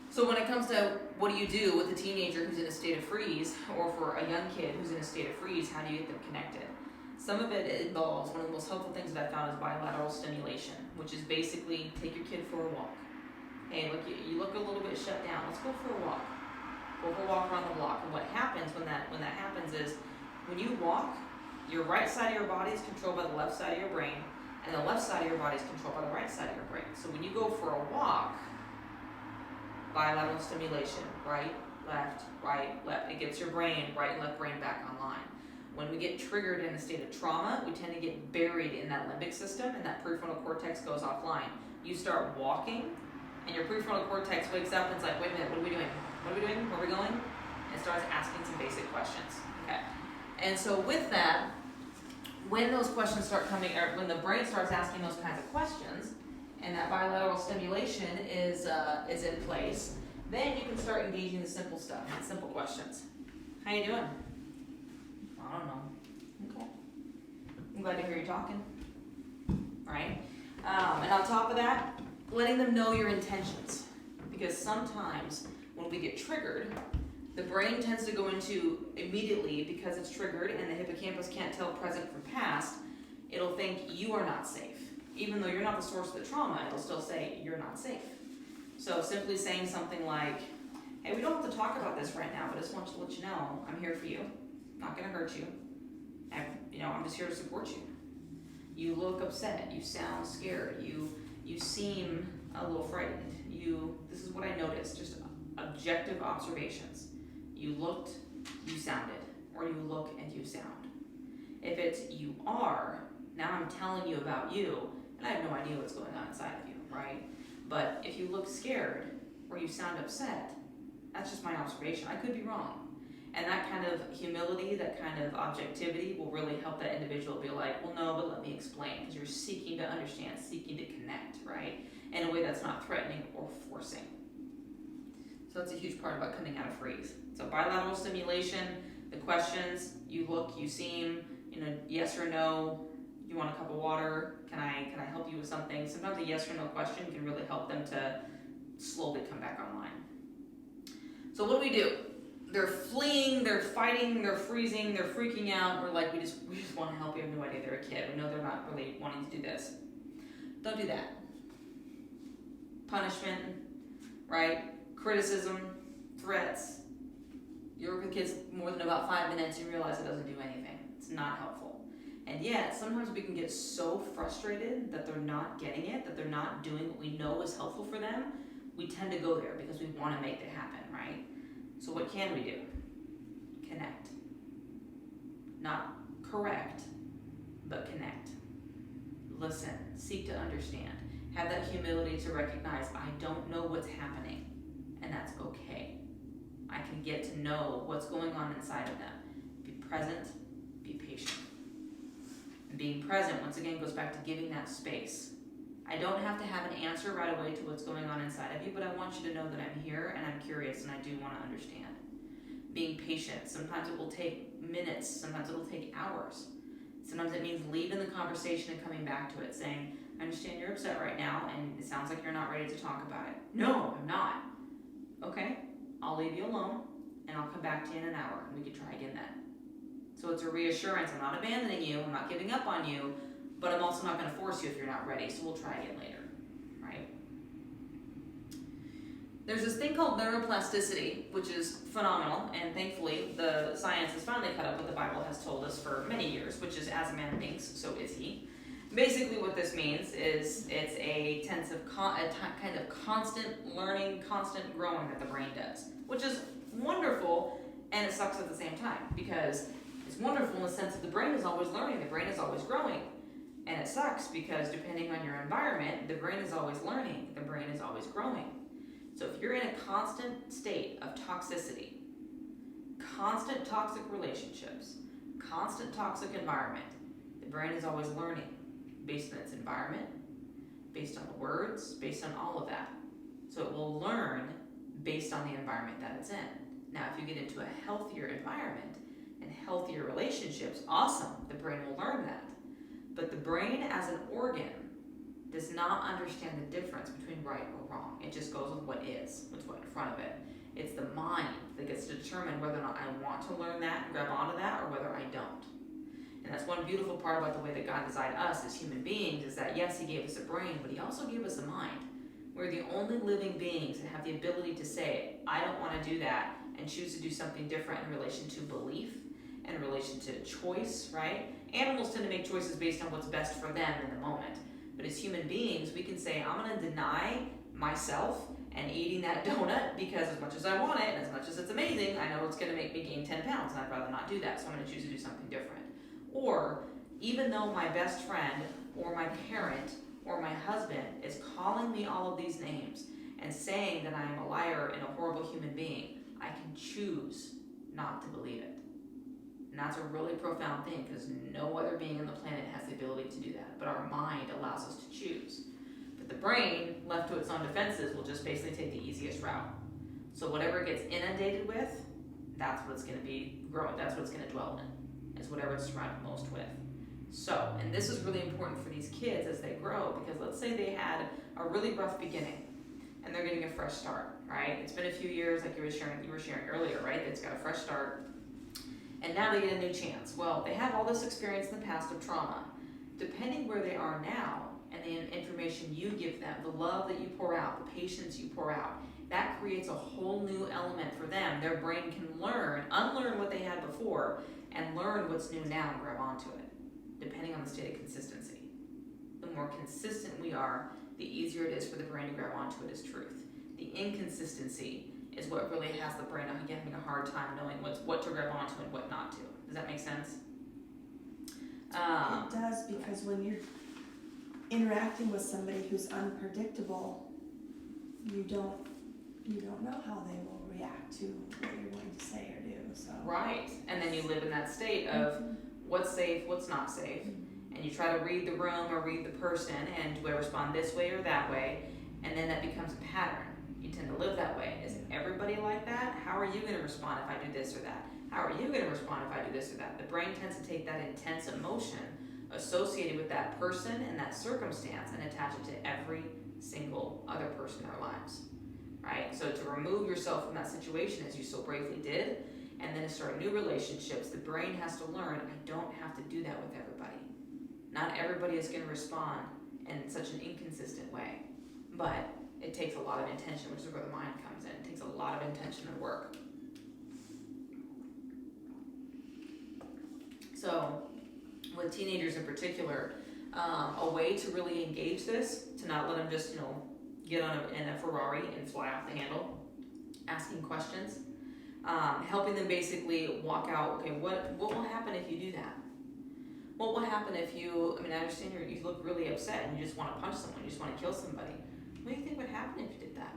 So when it comes to what do you do with a teenager who's in a state of freeze, or for a young kid who's in a state of freeze, how do you get them connected? Some of it involves, one of the most helpful things that I found is bilateral stimulation, which is basically take your kid for a walk. Hey, look, you look a little bit shut down. Let's go for a walk. Go for a walk around the block. And what happens when that happens is, when you walk, your right side of your body is controlled by the left side of your brain, and the left side of your body is controlled by the right side of your brain. So when you go for a walk, bilateral stimulation, right, left, it gets your brain, right and left brain back online. When we get triggered in a state of trauma, we tend to get buried in that limbic system, and that prefrontal cortex goes offline. You start walking, and your prefrontal cortex wakes up and it's like, wait a minute, what are we doing? What are we doing? Where are we going? And starts asking some basic questions. Okay. And so with that, when those questions start coming, or when the brain starts asking those kinds of questions, and that bilateral stimulation is in place, then you can start engaging the simple stuff, the simple questions. How you doing? I don't know. Okay. I'm glad to hear you talking. Right? And on top of that, letting them know your intentions. Because sometimes when we get triggered, the brain tends to go into immediately, because it's triggered and the hippocampus can't tell present from past, it'll think you are not safe. Even though you're not the source of the trauma, it'll still say you're not safe. So simply saying something like, hey, we don't have to talk about this right now, but I just want to let you know I'm here for you. I'm not going to hurt you. I'm just here to support you. You look upset. You sound scared. You seem a little frightened. This is what I noticed, just objective observations. You looked, you sounded, or you look and you sound. If it's you are, now I'm telling you about you, and I have no idea what's going on inside of you, right? But if you look scared or you sound upset, that's just my observation. I could be wrong. And that kind of humility, that kind of objectivity will really help that individual be like, well, no, but let me explain, because you're seeking to understand, seeking to connect, right? In a way that's not threatening or forcing. So that's a huge part about coming out of freeze. So bilateral stimulation, the questions, you look, you seem, yes or no, you want a cup of water, can I help you with something? Sometimes a yes or no question can really help them to slowly come back online. So what do? They're fleeing, they're fighting, they're freezing, they're freaking out. We're like, we just want to help. We have no idea they're a kid. We know they're not really wanting to do this. Don't do that. Punishment, right? Criticism, threats. You work with kids more than about 5 minutes, you realize it doesn't do anything. It's not helpful. And yet, sometimes we can get so frustrated that they're not getting it, that they're not doing what we know is helpful for them. We tend to go there because we want to make it happen, right? So what can we do? Connect. Not correct, but connect. Listen, seek to understand. Have that humility to recognize, I don't know what's happening, and that's okay. I can get to know what's going on inside of them. Be present, be patient. And being present, once again, goes back to giving that space. I don't have to have an answer right away to what's going on inside of you, but I want you to know that I'm here and I'm curious and I do want to understand. Being patient. Sometimes it will take minutes, sometimes it will take hours. Sometimes it means leaving the conversation and coming back to it, saying, I understand you're upset right now and it sounds like you're not ready to talk about it. No, I'm not. Okay, I'll leave you alone and I'll come back to you in an hour and we can try again then. So it's a reassurance. I'm not abandoning you, I'm not giving up on you, but I'm also not going to force you if you're not ready, so we'll try again later, right? There's this thing called neuroplasticity, which is phenomenal, and thankfully the science has finally caught up with what the Bible has told us for many years, which is as a man thinks, so is he. Basically what this means is it's a kind of constant learning, constant growing that the brain does, which is wonderful, and it sucks at the same time, because it's wonderful in the sense that the brain is always learning, the brain is always growing. And it sucks because depending on your environment, the brain is always learning, the brain is always growing. So if you're in a constant state of toxicity, constant toxic relationships, constant toxic environment, the brain is always learning based on its environment, based on the words, based on all of that. So it will learn based on the environment that it's in. Now, if you get into a healthier environment and healthier relationships, awesome, the brain will learn that. But the brain as an organ does not understand the difference between right or wrong. It just goes with what is, what's in front of it. It's the mind that gets to determine whether or not I want to learn that and grab onto that or whether I don't. And that's one beautiful part about the way that God designed us as human beings is that yes, he gave us a brain, but he also gave us a mind. We're the only living beings that have the ability to say, I don't want to do that, and choose to do something different in relation to belief, in relation to choice, right? Animals tend to make choices based on what's best for them in the moment. But as human beings, we can say, I'm going to deny myself and eating that donut because as much as I want it and as much as it's amazing, I know it's going to make me gain 10 pounds and I'd rather not do that, so I'm going to choose to do something different. Or even though my best friend or my parent or my husband is calling me all of these names and saying that I am a liar and a horrible human being, I can choose not to believe it. And that's a really profound thing because no other being on the planet has the ability to do that. But our mind allows us to choose. But the brain, left to its own defenses, will just basically take the easiest route. So whatever it gets inundated with, that's what it's going to be growing. That's what it's going to dwell in, is whatever it's surrounded most with. So, and this is really important for these kids as they grow because let's say they had a really rough beginning and they're getting a fresh start, right? It's been a few years, like you were sharing earlier, right? It's got a fresh start. And now they get a new chance. Well, they have all this experience in the past of trauma. Depending where they are now and the information you give them, the love that you pour out, the patience you pour out, that creates a whole new element for them. Their brain can unlearn what they had before, and learn what's new now and grab onto it, depending on the state of consistency. The more consistent we are, the easier it is for the brain to grab onto it as truth. The inconsistency is what really has the brain having a hard time knowing what to grab onto and what not to. Does that make sense? It does, because when you're interacting with somebody who's unpredictable, you don't know how they will react to what you're going to say or do. So right, and then you live in that state of what's safe, what's not safe, and you try to read the room or read the person, and do I respond this way or that way, and then that becomes a pattern. You tend to live that way. Is everybody like that? How are you going to respond if I do this or that? How are you going to respond if I do this or that? The brain tends to take that intense emotion associated with that person and that circumstance and attach it to every single other person in our lives. right? So to remove yourself from that situation as you so bravely did, and then to start new relationships, the brain has to learn, I don't have to do that with everybody. Not everybody is going to respond in such an inconsistent way, but it takes a lot of intention, which is where the mind comes in. It takes a lot of intention and work. So with teenagers in particular, a way to really engage this, to not let them just, get on in a Ferrari and fly off the handle, asking questions, helping them basically walk out, okay, what will happen if you do that? What will happen if you, I understand you look really upset and you just want to punch someone, you just want to kill somebody. What do you think would happen if you did that?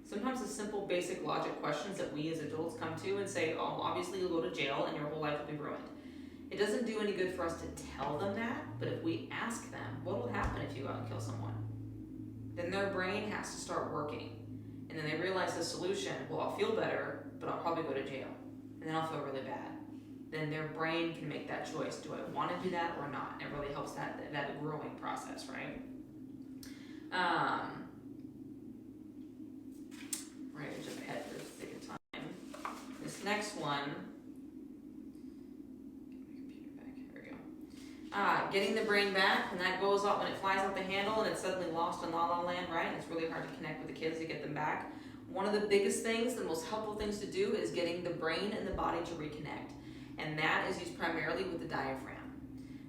Sometimes the simple, basic logic questions that we as adults come to and say, oh, obviously you'll go to jail and your whole life will be ruined. It doesn't do any good for us to tell them that, but if we ask them, what will happen if you go out and kill someone? Then their brain has to start working. And then they realize the solution, well, I'll feel better, but I'll probably go to jail. And then I'll feel really bad. Then their brain can make that choice. Do I want to do that or not? And it really helps that growing process, right? Right, we'll jump ahead for the sake of time. This next one, getting the brain back, when that goes up, when it flies out the handle and it's suddenly lost in la la land, right? And it's really hard to connect with the kids to get them back. One of the biggest things, the most helpful things to do is getting the brain and the body to reconnect. And that is used primarily with the diaphragm.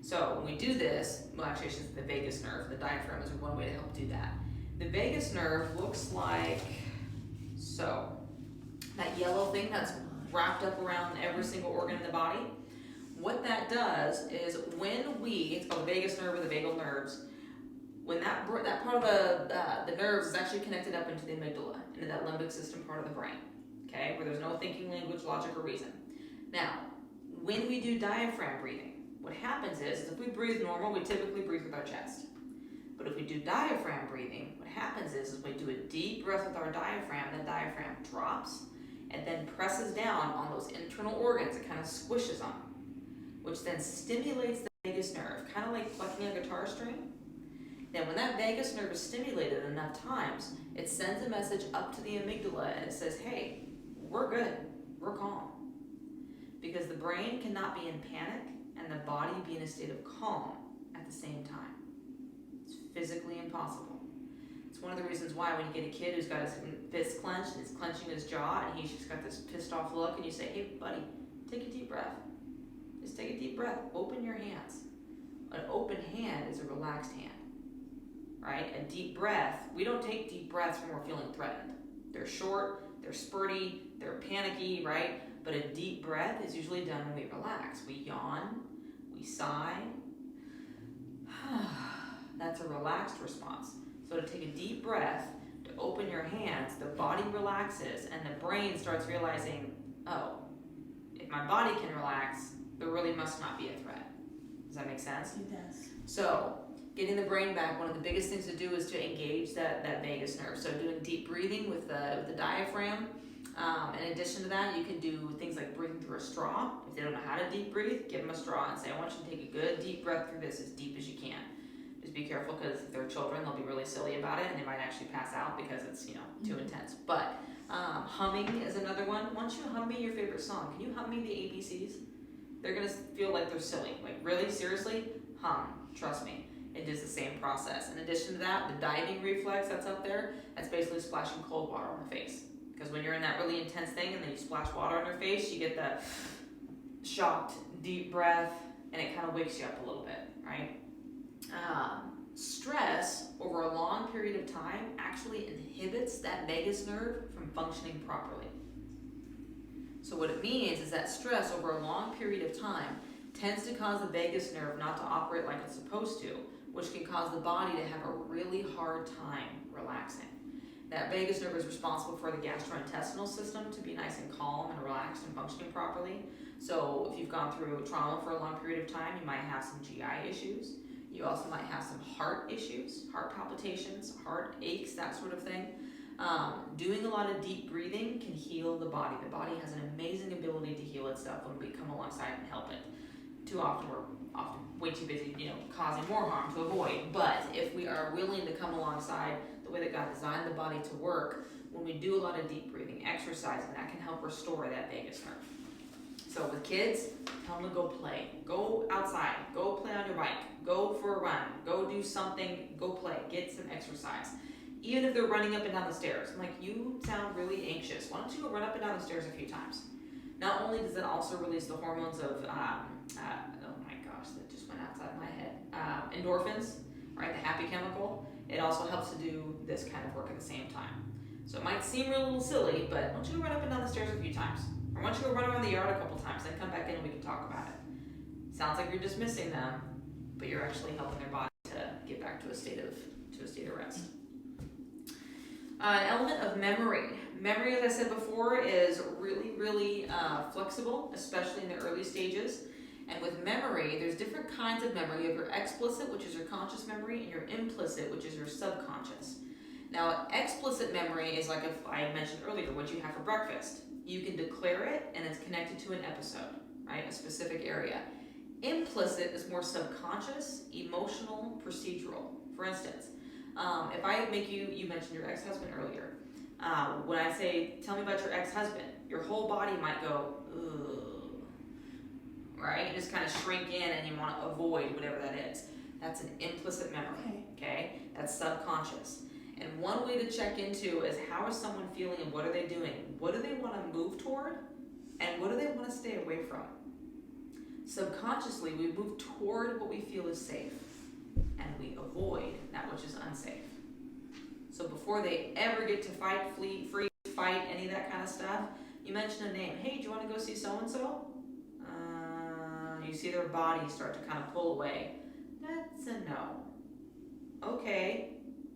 So when we do this, well actually it's just the vagus nerve, the diaphragm is one way to help do that. The vagus nerve looks like so. That yellow thing that's wrapped up around every single organ in the body. What that does is when it's called the vagus nerve or the vagal nerves, when that part of the nerves is actually connected up into the amygdala, into that limbic system part of the brain, okay, where there's no thinking, language, logic, or reason. Now, when we do diaphragm breathing, what happens is if we breathe normal, we typically breathe with our chest. But if we do diaphragm breathing, what happens is we do a deep breath with our diaphragm, the diaphragm drops and then presses down on those internal organs. It kind of squishes them, which then stimulates the vagus nerve, kind of like plucking a guitar string. Then when that vagus nerve is stimulated enough times, it sends a message up to the amygdala and it says, hey, we're good, we're calm. Because the brain cannot be in panic and the body be in a state of calm at the same time. It's physically impossible. It's one of the reasons why when you get a kid who's got his fist clenched and he's clenching his jaw and he's just got this pissed off look and you say, hey buddy, take a deep breath. Just take a deep breath, open your hands. An open hand is a relaxed hand, right? A deep breath, we don't take deep breaths when we're feeling threatened. They're short, they're spurty, they're panicky, right? But a deep breath is usually done when we relax. We yawn, we sigh. That's a relaxed response. So to take a deep breath, to open your hands, the body relaxes and the brain starts realizing, oh, if my body can relax, there really must not be a threat. Does that make sense? It does. So getting the brain back, one of the biggest things to do is to engage that vagus nerve. So doing deep breathing with the diaphragm. In addition to that, you can do things like breathing through a straw. If they don't know how to deep breathe, give them a straw and say, I want you to take a good deep breath through this as deep as you can. Just be careful because if they're children, they'll be really silly about it and they might actually pass out because it's too intense. But humming is another one. Once you hum me your favorite song, can you hum me the ABCs? They're gonna feel like they're silly. Like really, seriously, hum. Trust me. It is the same process. In addition to that, the diving reflex that's up there, that's basically splashing cold water on the face. Because when you're in that really intense thing and then you splash water on your face, you get that shocked, deep breath, and it kind of wakes you up a little bit, right? Stress over a long period of time actually inhibits that vagus nerve from functioning properly. So what it means is that stress over a long period of time tends to cause the vagus nerve not to operate like it's supposed to, which can cause the body to have a really hard time relaxing. That vagus nerve is responsible for the gastrointestinal system to be nice and calm and relaxed and functioning properly. So if you've gone through trauma for a long period of time, you might have some GI issues. You also might have some heart issues, heart palpitations, heart aches, that sort of thing. Doing a lot of deep breathing can heal the body. The body has an amazing ability to heal itself when we come alongside and help it. Too often we're way too busy, causing more harm to avoid. But if we are willing to come alongside, the way that God designed the body to work, when we do a lot of deep breathing, exercising, that can help restore that vagus nerve. So with kids, tell them to go play. Go outside. Go play on your bike. Go for a run. Go do something. Go play. Get some exercise. Even if they're running up and down the stairs. I'm like, you sound really anxious. Why don't you go run up and down the stairs a few times? Not only does it also release the hormones of, oh my gosh, that just went outside my head. Endorphins, right? The happy chemical. It also helps to do this kind of work at the same time. So it might seem a little silly, but why don't you go run up and down the stairs a few times? Or why don't you go run around the yard a couple times, then come back in and we can talk about it. Sounds like you're dismissing them, but you're actually helping their body to get back to a state of rest. An element of memory. Memory, as I said before, is really, really flexible, especially in the early stages. And with memory, there's different kinds of memory. You have your explicit, which is your conscious memory, and your implicit, which is your subconscious. Now, explicit memory is like, if I mentioned earlier, what you have for breakfast. You can declare it, and it's connected to an episode, right? A specific area. Implicit is more subconscious, emotional, procedural. For instance, if I make you mentioned your ex-husband earlier. When I say, tell me about your ex-husband, your whole body might go, ugh, right? You just kind of shrink in and you want to avoid whatever that is. That's an implicit memory, okay? That's subconscious. And one way to check into is how is someone feeling and what are they doing? What do they want to move toward? And what do they want to stay away from? Subconsciously, we move toward what we feel is safe and we avoid that which is unsafe. So before they ever get to fight, flee, freeze, fight, any of that kind of stuff, you mention a name. Hey, do you want to go see so-and-so? You see their body start to kind of pull away. That's a no. Okay,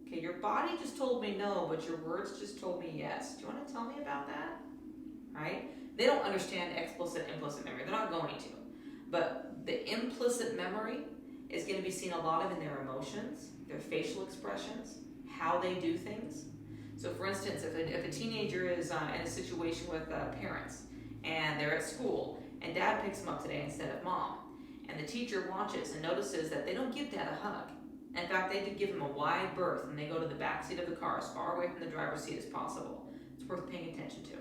your body just told me no, but your words just told me yes. Do you want to tell me about that? Right? They don't understand explicit, implicit memory. They're not going to. But the implicit memory is going to be seen a lot of in their emotions, their facial expressions, how they do things. So for instance, if a teenager is in a situation with parents and they're at school and dad picks them up today instead of mom, and the teacher watches and notices that they don't give dad a hug. In fact, they give him a wide berth and they go to the back seat of the car as far away from the driver's seat as possible. It's worth paying attention to.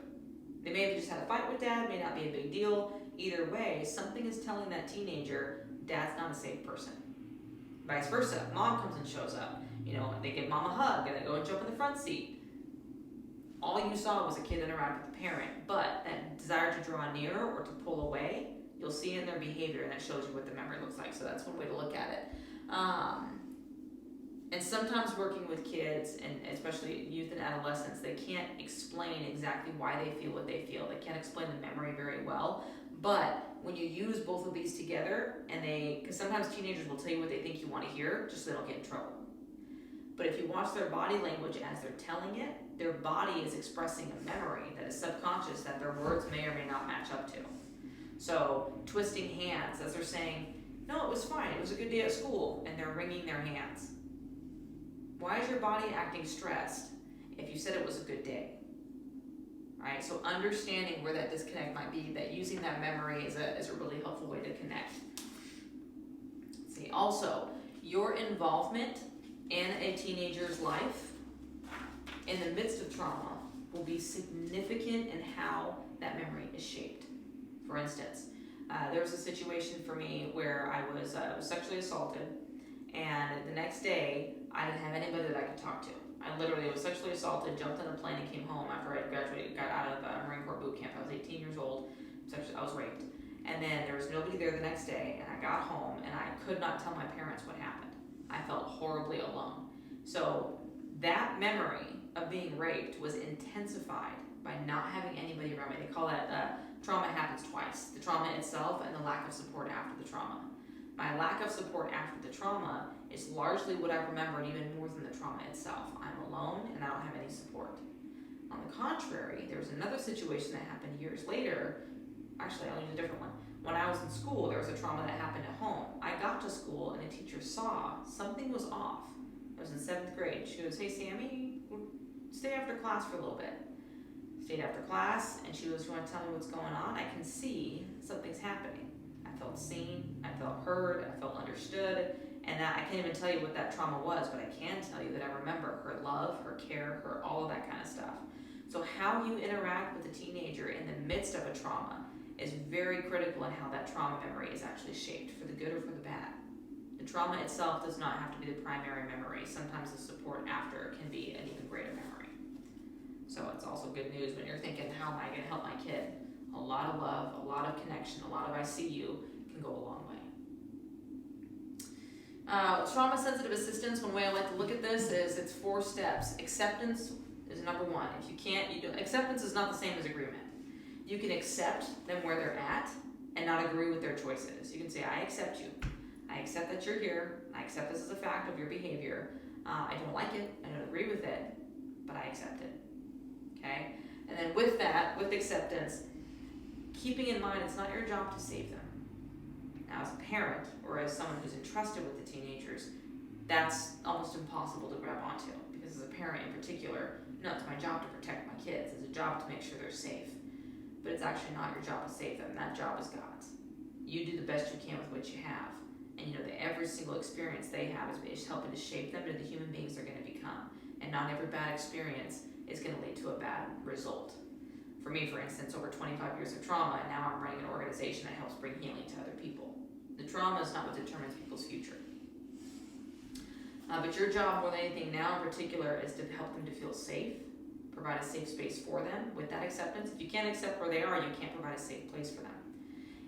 They may have just had a fight with dad, may not be a big deal. Either way, something is telling that teenager, dad's not a safe person. Vice versa, mom comes and shows up. They give mom a hug and they go and jump in the front seat. All you saw was a kid interact with the parent, but that desire to draw near or to pull away, you'll see in their behavior, and that shows you what the memory looks like. So that's one way to look at it. And sometimes working with kids, and especially youth and adolescents, they can't explain exactly why they feel what they feel. They can't explain the memory very well. But when you use both of these together, because sometimes teenagers will tell you what they think you want to hear, just so they don't get in trouble. But if you watch their body language as they're telling it, their body is expressing a memory that is subconscious that their words may or may not match up to. So twisting hands as they're saying, no, it was fine, it was a good day at school, and they're wringing their hands. Why is your body acting stressed if you said it was a good day? Right? So understanding where that disconnect might be, that using that memory is a really helpful way to connect. See, also, your involvement in a teenager's life in the midst of trauma will be significant in how that memory is shaped. For instance, there was a situation for me where I was sexually assaulted, and the next day I didn't have anybody that I could talk to. I literally was sexually assaulted, jumped on a plane, and came home after I graduated, got out of Marine Corps boot camp. I was 18 years old. I was raped. And then there was nobody there the next day, and I got home, and I could not tell my parents what happened. I felt horribly alone. So that memory of being raped was intensified by not having anybody around me. They call that trauma happens twice. The trauma itself and the lack of support after the trauma. My lack of support after the trauma is largely what I remember, and even more than the trauma itself. I'm alone and I don't have any support. On the contrary, there was another situation that happened years later. Actually, I'll use a different one. When I was in school, there was a trauma that happened at home. I got to school and a teacher saw something was off. I was in 7th grade. She goes, hey Sammy, stay after class for a little bit. Stayed after class, and she goes, you want to tell me what's going on? I can see something's happening. I felt seen, I felt heard, I felt understood. understood, and that I can't even tell you what that trauma was, but I can tell you that I remember her love, her care, her all of that kind of stuff. So how you interact with a teenager in the midst of a trauma is very critical in how that trauma memory is actually shaped, for the good or for the bad. The trauma itself does not have to be the primary memory. Sometimes the support after can be an even greater memory. So it's also good news when you're thinking, how am I going to help my kid? A lot of love, a lot of connection, a lot of I see you can go a long way. Trauma-sensitive assistance, one way I like to look at this is it's 4 steps. Acceptance is number 1. If you can't, you do. Acceptance is not the same as agreement. You can accept them where they're at and not agree with their choices. You can say, I accept you. I accept that you're here. I accept this as a fact of your behavior. I don't like it. I don't agree with it, but I accept it. Okay? And then with that, with acceptance, keeping in mind it's not your job to save them. Now, as a parent or as someone who's entrusted with the teenagers, that's almost impossible to grab onto, because as a parent in particular, no, it's my job to protect my kids. It's a job to make sure they're safe. But it's actually not your job to save them. That job is God's. You do the best you can with what you have. And you know that every single experience they have is helping to shape them into the human beings they're going to become. And not every bad experience is going to lead to a bad result. For me, for instance, over 25 years of trauma, and now I'm running an organization that helps bring healing to other people. The trauma is not what determines people's future. But your job more than anything now in particular is to help them to feel safe, provide a safe space for them with that acceptance. If you can't accept where they are, you can't provide a safe place for them.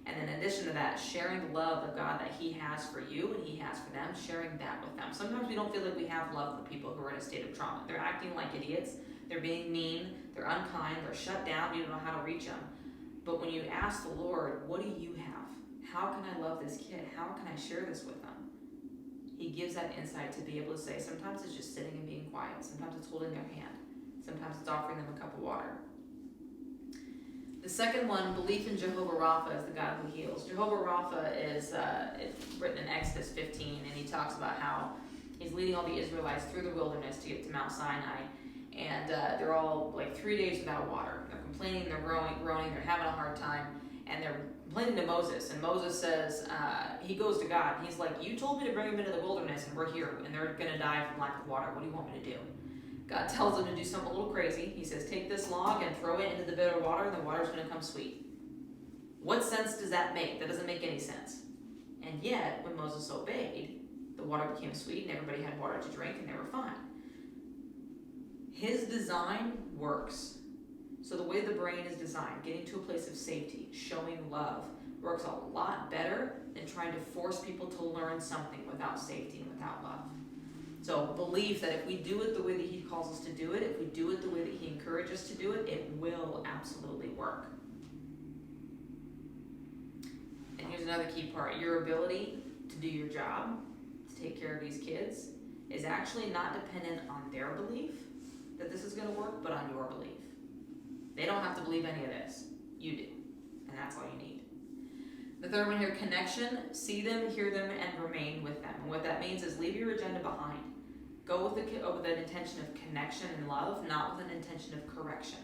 And then in addition to that, sharing the love of God that He has for you and He has for them, sharing that with them. Sometimes we don't feel like we have love for people who are in a state of trauma. They're acting like idiots, they're being mean, they're unkind, they're shut down, you don't know how to reach them. But when you ask the Lord, what do you have? How can I love this kid? How can I share this with them? He gives that insight to be able to say, sometimes it's just sitting and being quiet. Sometimes it's holding their hand. Sometimes it's offering them a cup of water. The second one, belief in Jehovah Rapha as the God who heals. Jehovah Rapha is it's written in Exodus 15, and he talks about how he's leading all the Israelites through the wilderness to get to Mount Sinai. And they're all like 3 days without water. They're complaining, they're groaning, they're having a hard time. And they're complaining to Moses. And Moses says, he goes to God. And he's like, you told me to bring them into the wilderness, and we're here. And they're going to die from lack of water. What do you want me to do? God tells him to do something a little crazy. He says, take this log and throw it into the bitter water, and the water's going to come sweet. What sense does that make? That doesn't make any sense. And yet, when Moses obeyed, the water became sweet, and everybody had water to drink, and they were fine. His design works. So the way the brain is designed, getting to a place of safety, showing love, works a lot better than trying to force people to learn something without safety and without love. So believe that if we do it the way that He calls us to do it, if we do it the way that He encourages us to do it, it will absolutely work. And here's another key part. Your ability to do your job, to take care of these kids, is actually not dependent on their belief that this is going to work, but on your belief. They don't have to believe any of this. You do. And that's all you need. The third one here, connection. See them, hear them, and remain with them. And what that means is leave your agenda behind. Go with an intention of connection and love, not with an intention of correction.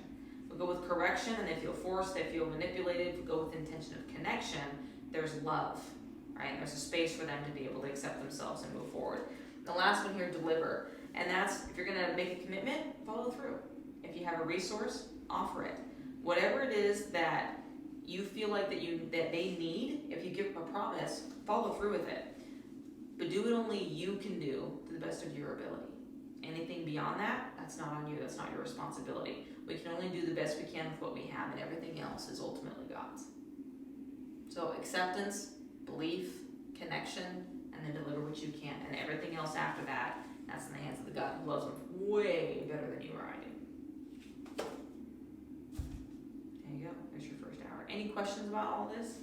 We'll go with correction, and they feel forced, they feel manipulated. If we go with the intention of connection, there's love, right? There's a space for them to be able to accept themselves and move forward. The last one here, deliver. And that's, if you're going to make a commitment, follow through. If you have a resource, offer it. Whatever it is that you feel like that they need, if you give them a promise, follow through with it. But do what only you can do to the best of your ability. Anything beyond that, that's not on you, that's not your responsibility. We can only do the best we can with what we have, and everything else is ultimately God's. So acceptance, belief, connection, and then deliver what you can. And everything else after that, that's in the hands of the God who loves them way better than you or I do. There you go, there's your first hour. Any questions about all this?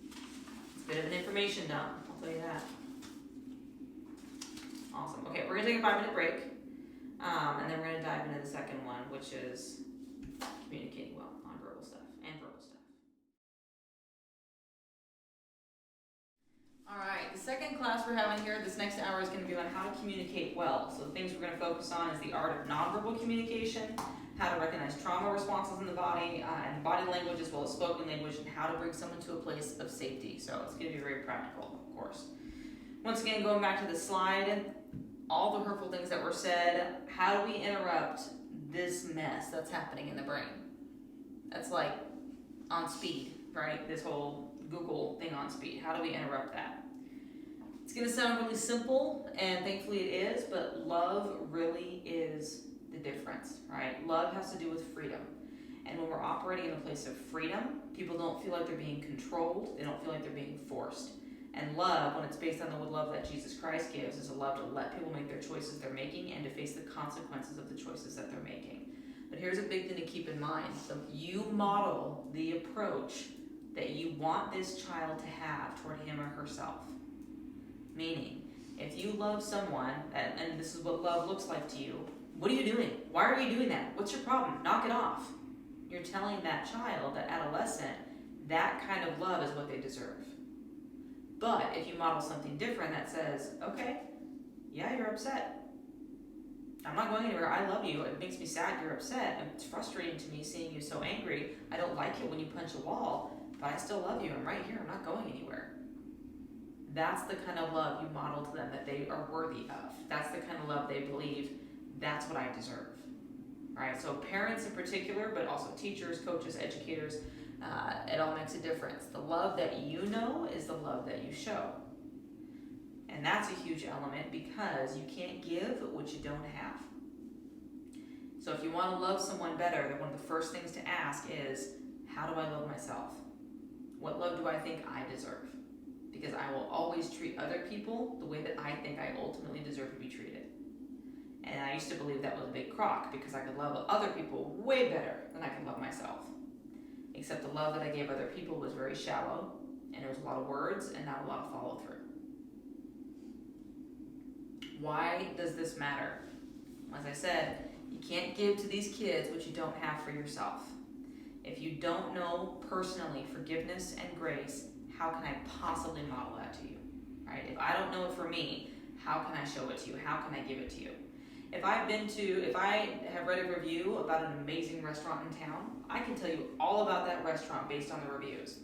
It's a bit of an information dump, I'll tell you that. Awesome. Okay, we're going to take a 5-minute break, and then we're going to dive into the second one, which is communicating well, nonverbal stuff and verbal stuff. All right, the second class we're having here, this next hour is going to be on how to communicate well. So the things we're going to focus on is the art of nonverbal communication, how to recognize trauma responses in the body, and body language as well as spoken language, and how to bring someone to a place of safety. So it's going to be very practical, of course. Once again, going back to the slide, all the hurtful things that were said, how do we interrupt this mess that's happening in the brain? That's like on speed, right? This whole Google thing on speed. How do we interrupt that? It's gonna sound really simple, and thankfully it is, but love really is the difference, right? Love has to do with freedom. And when we're operating in a place of freedom, people don't feel like they're being controlled, they don't feel like they're being forced. And love, when it's based on the love that Jesus Christ gives, is a love to let people make their choices they're making and to face the consequences of the choices that they're making. But here's a big thing to keep in mind. So you model the approach that you want this child to have toward him or herself. Meaning, if you love someone, and this is what love looks like to you, what are you doing? Why are you doing that? What's your problem? Knock it off. You're telling that child, that adolescent, that kind of love is what they deserve. But if you model something different that says, okay, yeah, you're upset. I'm not going anywhere. I love you. It makes me sad you're upset. It's frustrating to me seeing you so angry. I don't like it when you punch a wall, but I still love you. I'm right here. I'm not going anywhere. That's the kind of love you model to them that they are worthy of. That's the kind of love they believe, that's what I deserve. Right? So parents in particular, but also teachers, coaches, educators, it all makes a difference. The love that you know is the love that you show. And that's a huge element because you can't give what you don't have. So if you want to love someone better, then one of the first things to ask is, how do I love myself? What love do I think I deserve? Because I will always treat other people the way that I think I ultimately deserve to be treated. And I used to believe that was a big crock because I could love other people way better than I could love myself. Except the love that I gave other people was very shallow, and there was a lot of words and not a lot of follow through. Why does this matter? As I said, you can't give to these kids what you don't have for yourself. If you don't know personally forgiveness and grace, how can I possibly model that to you? Right? If I don't know it for me, how can I show it to you? How can I give it to you? If I have read a review about an amazing restaurant in town, I can tell you all about that restaurant based on the reviews.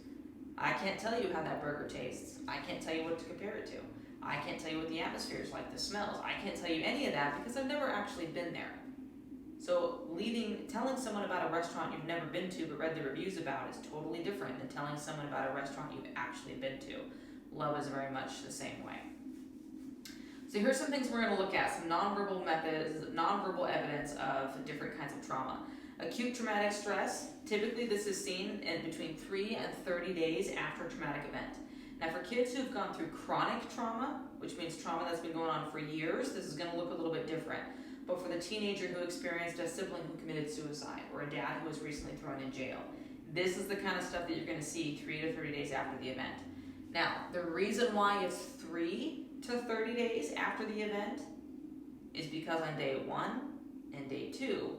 I can't tell you how that burger tastes. I can't tell you what to compare it to. I can't tell you what the atmosphere is like, the smells. I can't tell you any of that because I've never actually been there. So telling someone about a restaurant you've never been to but read the reviews about is totally different than telling someone about a restaurant you've actually been to. Love is very much the same way. So here's some things we're going to look at, some nonverbal methods, nonverbal evidence of different kinds of trauma. Acute traumatic stress, typically this is seen in between 3 and 30 days after a traumatic event. Now for kids who've gone through chronic trauma, which means trauma that's been going on for years, this is going to look a little bit different. But for the teenager who experienced a sibling who committed suicide or a dad who was recently thrown in jail, this is the kind of stuff that you're going to see 3 to 30 days after the event. Now, the reason why it's 3 to 30 days after the event is because on day 1 and day 2,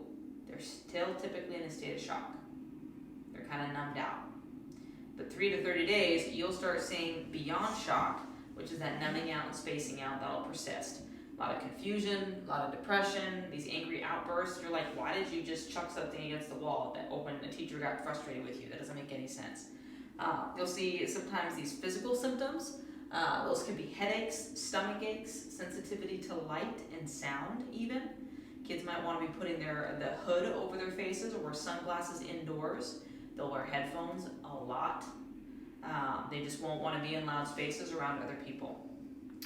they're still typically in a state of shock. They're kind of numbed out. But 3 to 30 days, you'll start seeing beyond shock, which is that numbing out and spacing out that'll persist. A lot of confusion, a lot of depression, these angry outbursts. You're like, why did you just chuck something against the wall that when the teacher got frustrated with you? That doesn't make any sense. You'll see sometimes these physical symptoms. Those can be headaches, stomach aches, sensitivity to light and sound even. Kids might want to be putting the hood over their faces or wear sunglasses indoors. They'll wear headphones a lot. They just won't want to be in loud spaces around other people.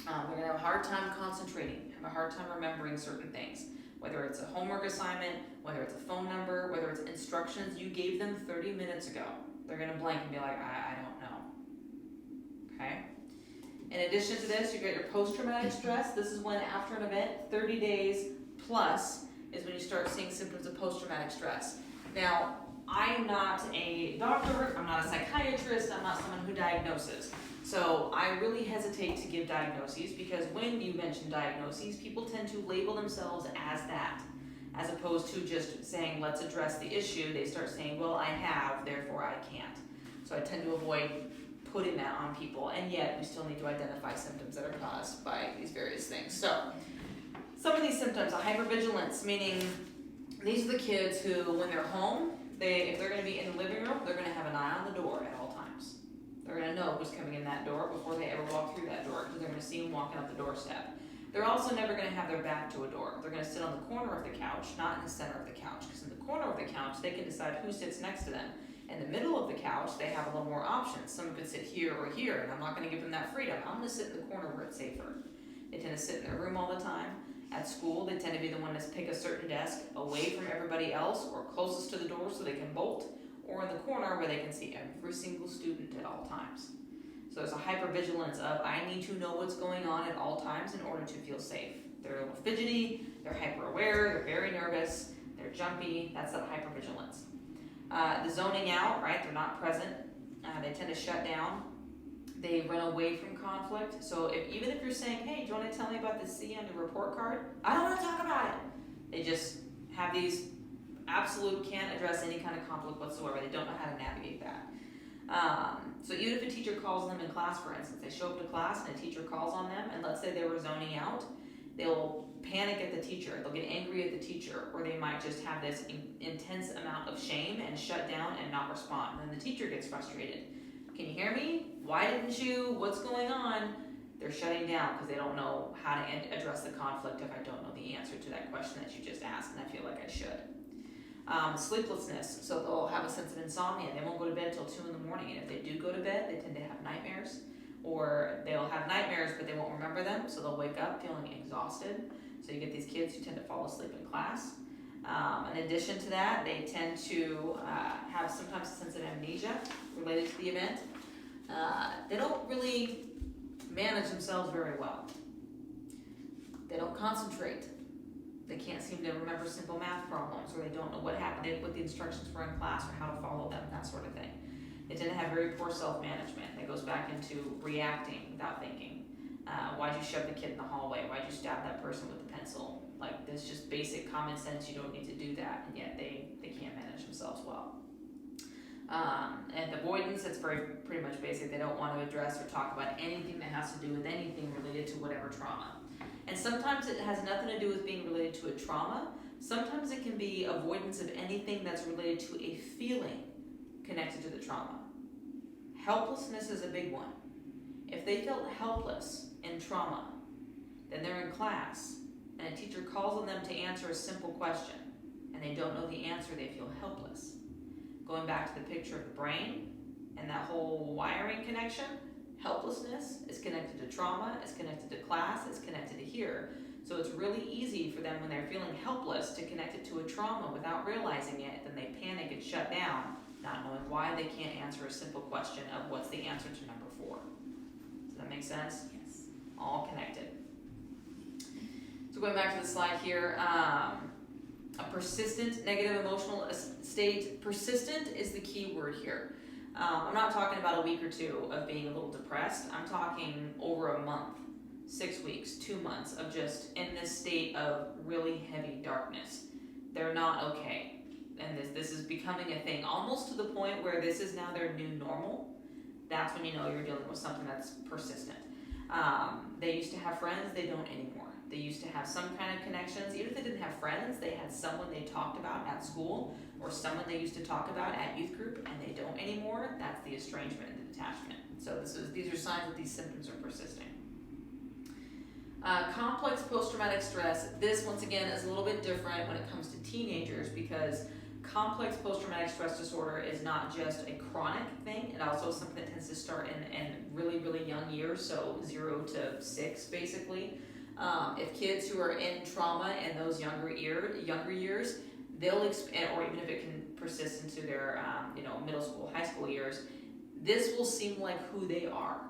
They're going to have a hard time concentrating, have a hard time remembering certain things. Whether it's a homework assignment, whether it's a phone number, whether it's instructions you gave them 30 minutes ago. They're going to blank and be like, I don't know. Okay? In addition to this, you get your post-traumatic stress. This is when after an event, 30 days plus is when you start seeing symptoms of post-traumatic stress. Now, I'm not a doctor, I'm not a psychiatrist, I'm not someone who diagnoses. So I really hesitate to give diagnoses because when you mention diagnoses, people tend to label themselves as that, as opposed to just saying, let's address the issue. They start saying, well, I have, therefore I can't. So I tend to avoid putting that on people, and yet we still need to identify symptoms that are caused by these various things. So some of these symptoms, a hypervigilance, meaning these are the kids who, when they're home, if they're going to be in the living room, they're going to have an eye on the door at all times. They're gonna know who's coming in that door before they ever walk through that door, because they're gonna see them walking up the doorstep. They're also never gonna have their back to a door. They're gonna sit on the corner of the couch, not in the center of the couch, because in the corner of the couch, they can decide who sits next to them. In the middle of the couch, they have a little more options. Someone could sit here or here, and I'm not gonna give them that freedom. I'm gonna sit in the corner where it's safer. They tend to sit in their room all the time. At school, they tend to be the one to pick a certain desk away from everybody else or closest to the door so they can bolt, or in the corner where they can see every single student at all times. So there's a hypervigilance of, I need to know what's going on at all times in order to feel safe. They're a little fidgety, they're hyper aware, they're very nervous, they're jumpy, that's that hypervigilance. The zoning out, right, they're not present, they tend to shut down, they run away from conflict. So even if you're saying, hey, do you want to tell me about the C on your report card? I don't want to talk about it. They just have these absolute, can't address any kind of conflict whatsoever. They don't know how to navigate that. So even if a teacher calls them in class, for instance, they show up to class and a teacher calls on them, and let's say they were zoning out, they'll panic at the teacher, they'll get angry at the teacher, or they might just have this intense amount of shame and shut down and not respond. And then the teacher gets frustrated. Can you hear me? Why didn't you? What's going on? They're shutting down because they don't know how to address the conflict if I don't know the answer to that question that you just asked, and I feel like I should. Sleeplessness, so they'll have a sense of insomnia. They won't go to bed till 2 in the morning, and if they do go to bed, they tend to have nightmares, or they'll have nightmares but they won't remember them, so they'll wake up feeling exhausted. So you get these kids who tend to fall asleep in class. In addition to that, they tend to have sometimes a sense of amnesia related to the event. They don't really manage themselves very well. They don't concentrate. They can't seem to remember simple math problems, or they don't know what happened, what the instructions were in class, or how to follow them, that sort of thing. They tend to have very poor self-management. That goes back into reacting without thinking. Why'd you shove the kid in the hallway? Why'd you stab that person with a pencil? Like, there's just basic common sense, you don't need to do that, and yet they can't manage themselves well. And avoidance, it's pretty much basic. They don't want to address or talk about anything that has to do with anything related to whatever trauma. And sometimes it has nothing to do with being related to a trauma. Sometimes it can be avoidance of anything that's related to a feeling connected to the trauma. Helplessness is a big one. If they felt helpless in trauma, then they're in class, and a teacher calls on them to answer a simple question, and they don't know the answer, they feel helpless. Going back to the picture of the brain and that whole wiring connection, helplessness is connected to trauma, it's connected to class, it's connected to here. So it's really easy for them when they're feeling helpless to connect it to a trauma without realizing it. Then they panic and shut down, not knowing why they can't answer a simple question of what's the answer to number 4. Does that make sense? Yes. All connected. So going back to the slide here, a persistent negative emotional state. Persistent is the key word here. I'm not talking about a week or 2 of being a little depressed. I'm talking over a month, 6 weeks, 2 months of just in this state of really heavy darkness. They're not okay. And this is becoming a thing, almost to the point where this is now their new normal. That's when you know you're dealing with something that's persistent. They used to have friends, they don't anymore. They used to have some kind of connections. Even if they didn't have friends, they had someone they talked about at school, or someone they used to talk about at youth group, and they don't anymore. That's the estrangement and the detachment. So these are signs that these symptoms are persisting. Complex post-traumatic stress. This, once again, is a little bit different when it comes to teenagers, because complex post-traumatic stress disorder is not just a chronic thing. It also is something that tends to start in really, really young years, so 0 to 6, basically. If kids who are in trauma in those younger years, they'll or even if it can persist into their middle school, high school years, this will seem like who they are.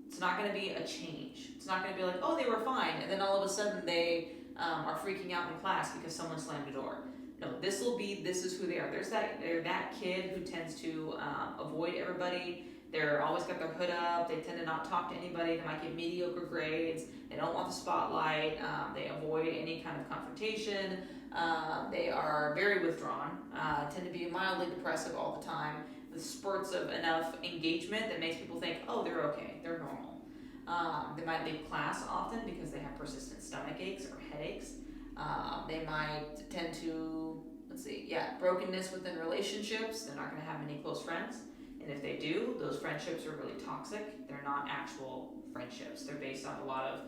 It's not going to be a change. It's not going to be like, oh, they were fine, and then all of a sudden they are freaking out in class because someone slammed a door. No, this is who they are. They're that kid who tends to avoid everybody. They're always got their hood up. They tend to not talk to anybody. They might get mediocre grades. They don't want the spotlight. They avoid any kind of confrontation. They are very withdrawn. Tend to be mildly depressive all the time, with spurts of enough engagement that makes people think, oh, they're okay. They're normal. They might leave class often because they have persistent stomach aches or headaches. They might tend to, brokenness within relationships. They're not going to have many close friends. And if they do, those friendships are really toxic. They're not actual friendships. They're based on a lot of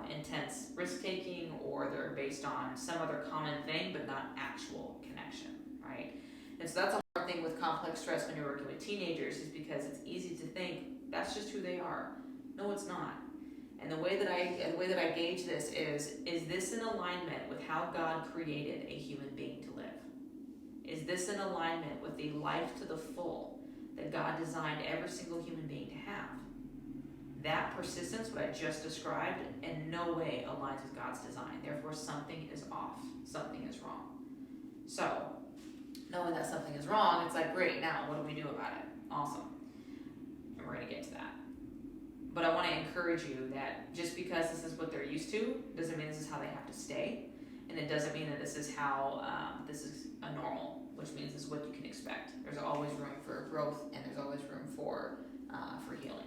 intense risk-taking, or they're based on some other common thing, but not actual connection, right? And so that's a hard thing with complex stress when you're working with teenagers, is because it's easy to think that's just who they are. No, it's not. And the way that I gauge this is this in alignment with how God created a human being to live? Is this in alignment with the life to the full that God designed every single human being to have? That persistence, what I just described, in no way aligns with God's design. Therefore, something is off. Something is wrong. So, knowing that something is wrong, it's like, great, now what do we do about it? Awesome. And we're going to get to that. But I want to encourage you that just because this is what they're used to, doesn't mean this is how they have to stay. And it doesn't mean that this is how, this is a normal, which means this is what you can expect. There's always room for growth, and there's always room for healing.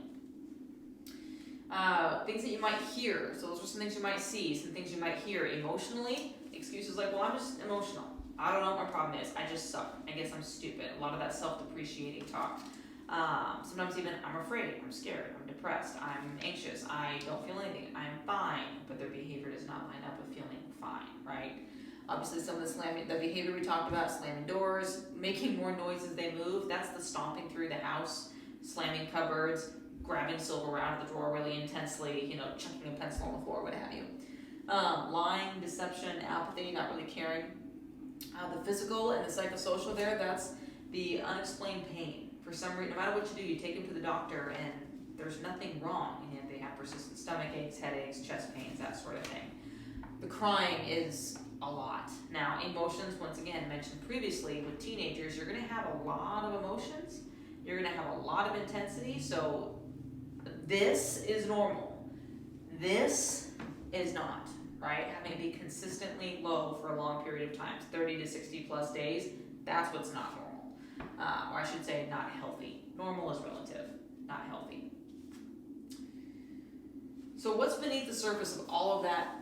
Things that you might hear. So those are some things you might see, some things you might hear emotionally. Excuses like, well, I'm just emotional. I don't know what my problem is. I just suck. I guess I'm stupid. A lot of that self-depreciating talk. Sometimes even, I'm afraid, I'm scared, I'm depressed, I'm anxious, I don't feel anything, I'm fine, but their behavior does not line up with feeling fine, right? Obviously some of the behavior we talked about, slamming doors, making more noise as they move, that's the stomping through the house, slamming cupboards, grabbing silverware out of the drawer really intensely, chucking a pencil on the floor, what have you. Lying, deception, apathy, not really caring. The physical and the psychosocial there, that's the unexplained pain. For some reason, no matter what you do, you take them to the doctor and there's nothing wrong, and yet they have persistent stomach aches, headaches, chest pains, that sort of thing. The crying is a lot. Now, emotions, once again, mentioned previously, with teenagers, you're going to have a lot of emotions. You're going to have a lot of intensity, so this is normal. This is not, right? Having it be consistently low for a long period of time, 30 to 60 plus days, that's what's not normal. Or I should say not healthy. Normal is relative, not healthy. So what's beneath the surface of all of that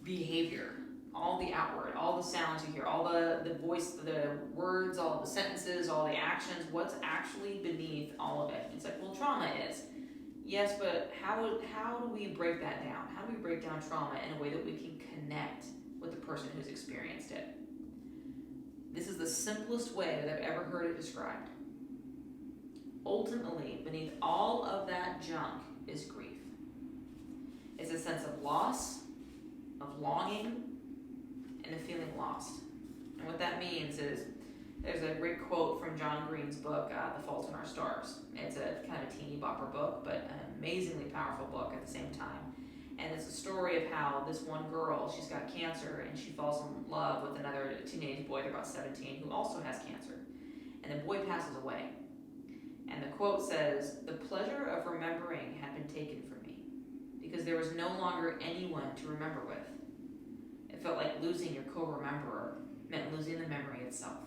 behavior? All the outward, all the sounds you hear, all the voice, the words, all the sentences, all the actions, what's actually beneath all of it? It's like, well, trauma is. Yes, but how do we break that down? How do we break down trauma in a way that we can connect with the person who's experienced it? This is the simplest way that I've ever heard it described. Ultimately, beneath all of that junk is grief. It's a sense of loss, of longing, and of feeling lost. And what that means is, there's a great quote from John Green's book, The Fault in Our Stars. It's a kind of a teeny bopper book, but an amazingly powerful book at the same time. And it's a story of how this one girl, she's got cancer, and she falls in love with another teenage boy, they're about 17, who also has cancer. And the boy passes away. And the quote says, "The pleasure of remembering had been taken from me, because there was no longer anyone to remember with. It felt like losing your co-rememberer meant losing the memory itself.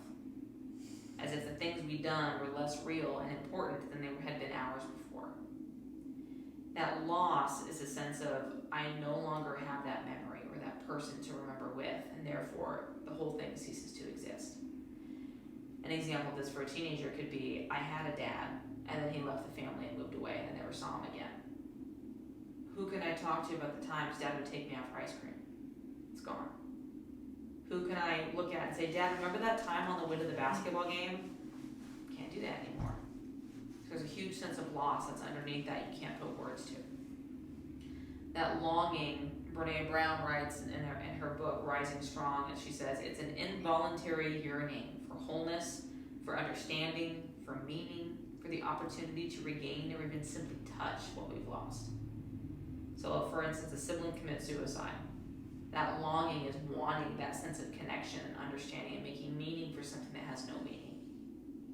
As if the things we'd done were less real and important than they had been hours before." That loss is a sense of, I no longer have that memory or that person to remember with, and therefore the whole thing ceases to exist. An example of this for a teenager could be, I had a dad, and then he left the family and moved away, and I never saw him again. Who can I talk to about the times Dad would take me out for ice cream? It's gone. Who can I look at and say, Dad, remember that time on the way to the basketball game? Can't do that anymore. There's a huge sense of loss that's underneath that you can't put words to. That longing, Brene Brown writes in her book, Rising Strong, and she says, it's an involuntary yearning for wholeness, for understanding, for meaning, for the opportunity to regain or even simply touch what we've lost. So, for instance, a sibling commits suicide. That longing is wanting that sense of connection and understanding and making meaning for something that has no meaning.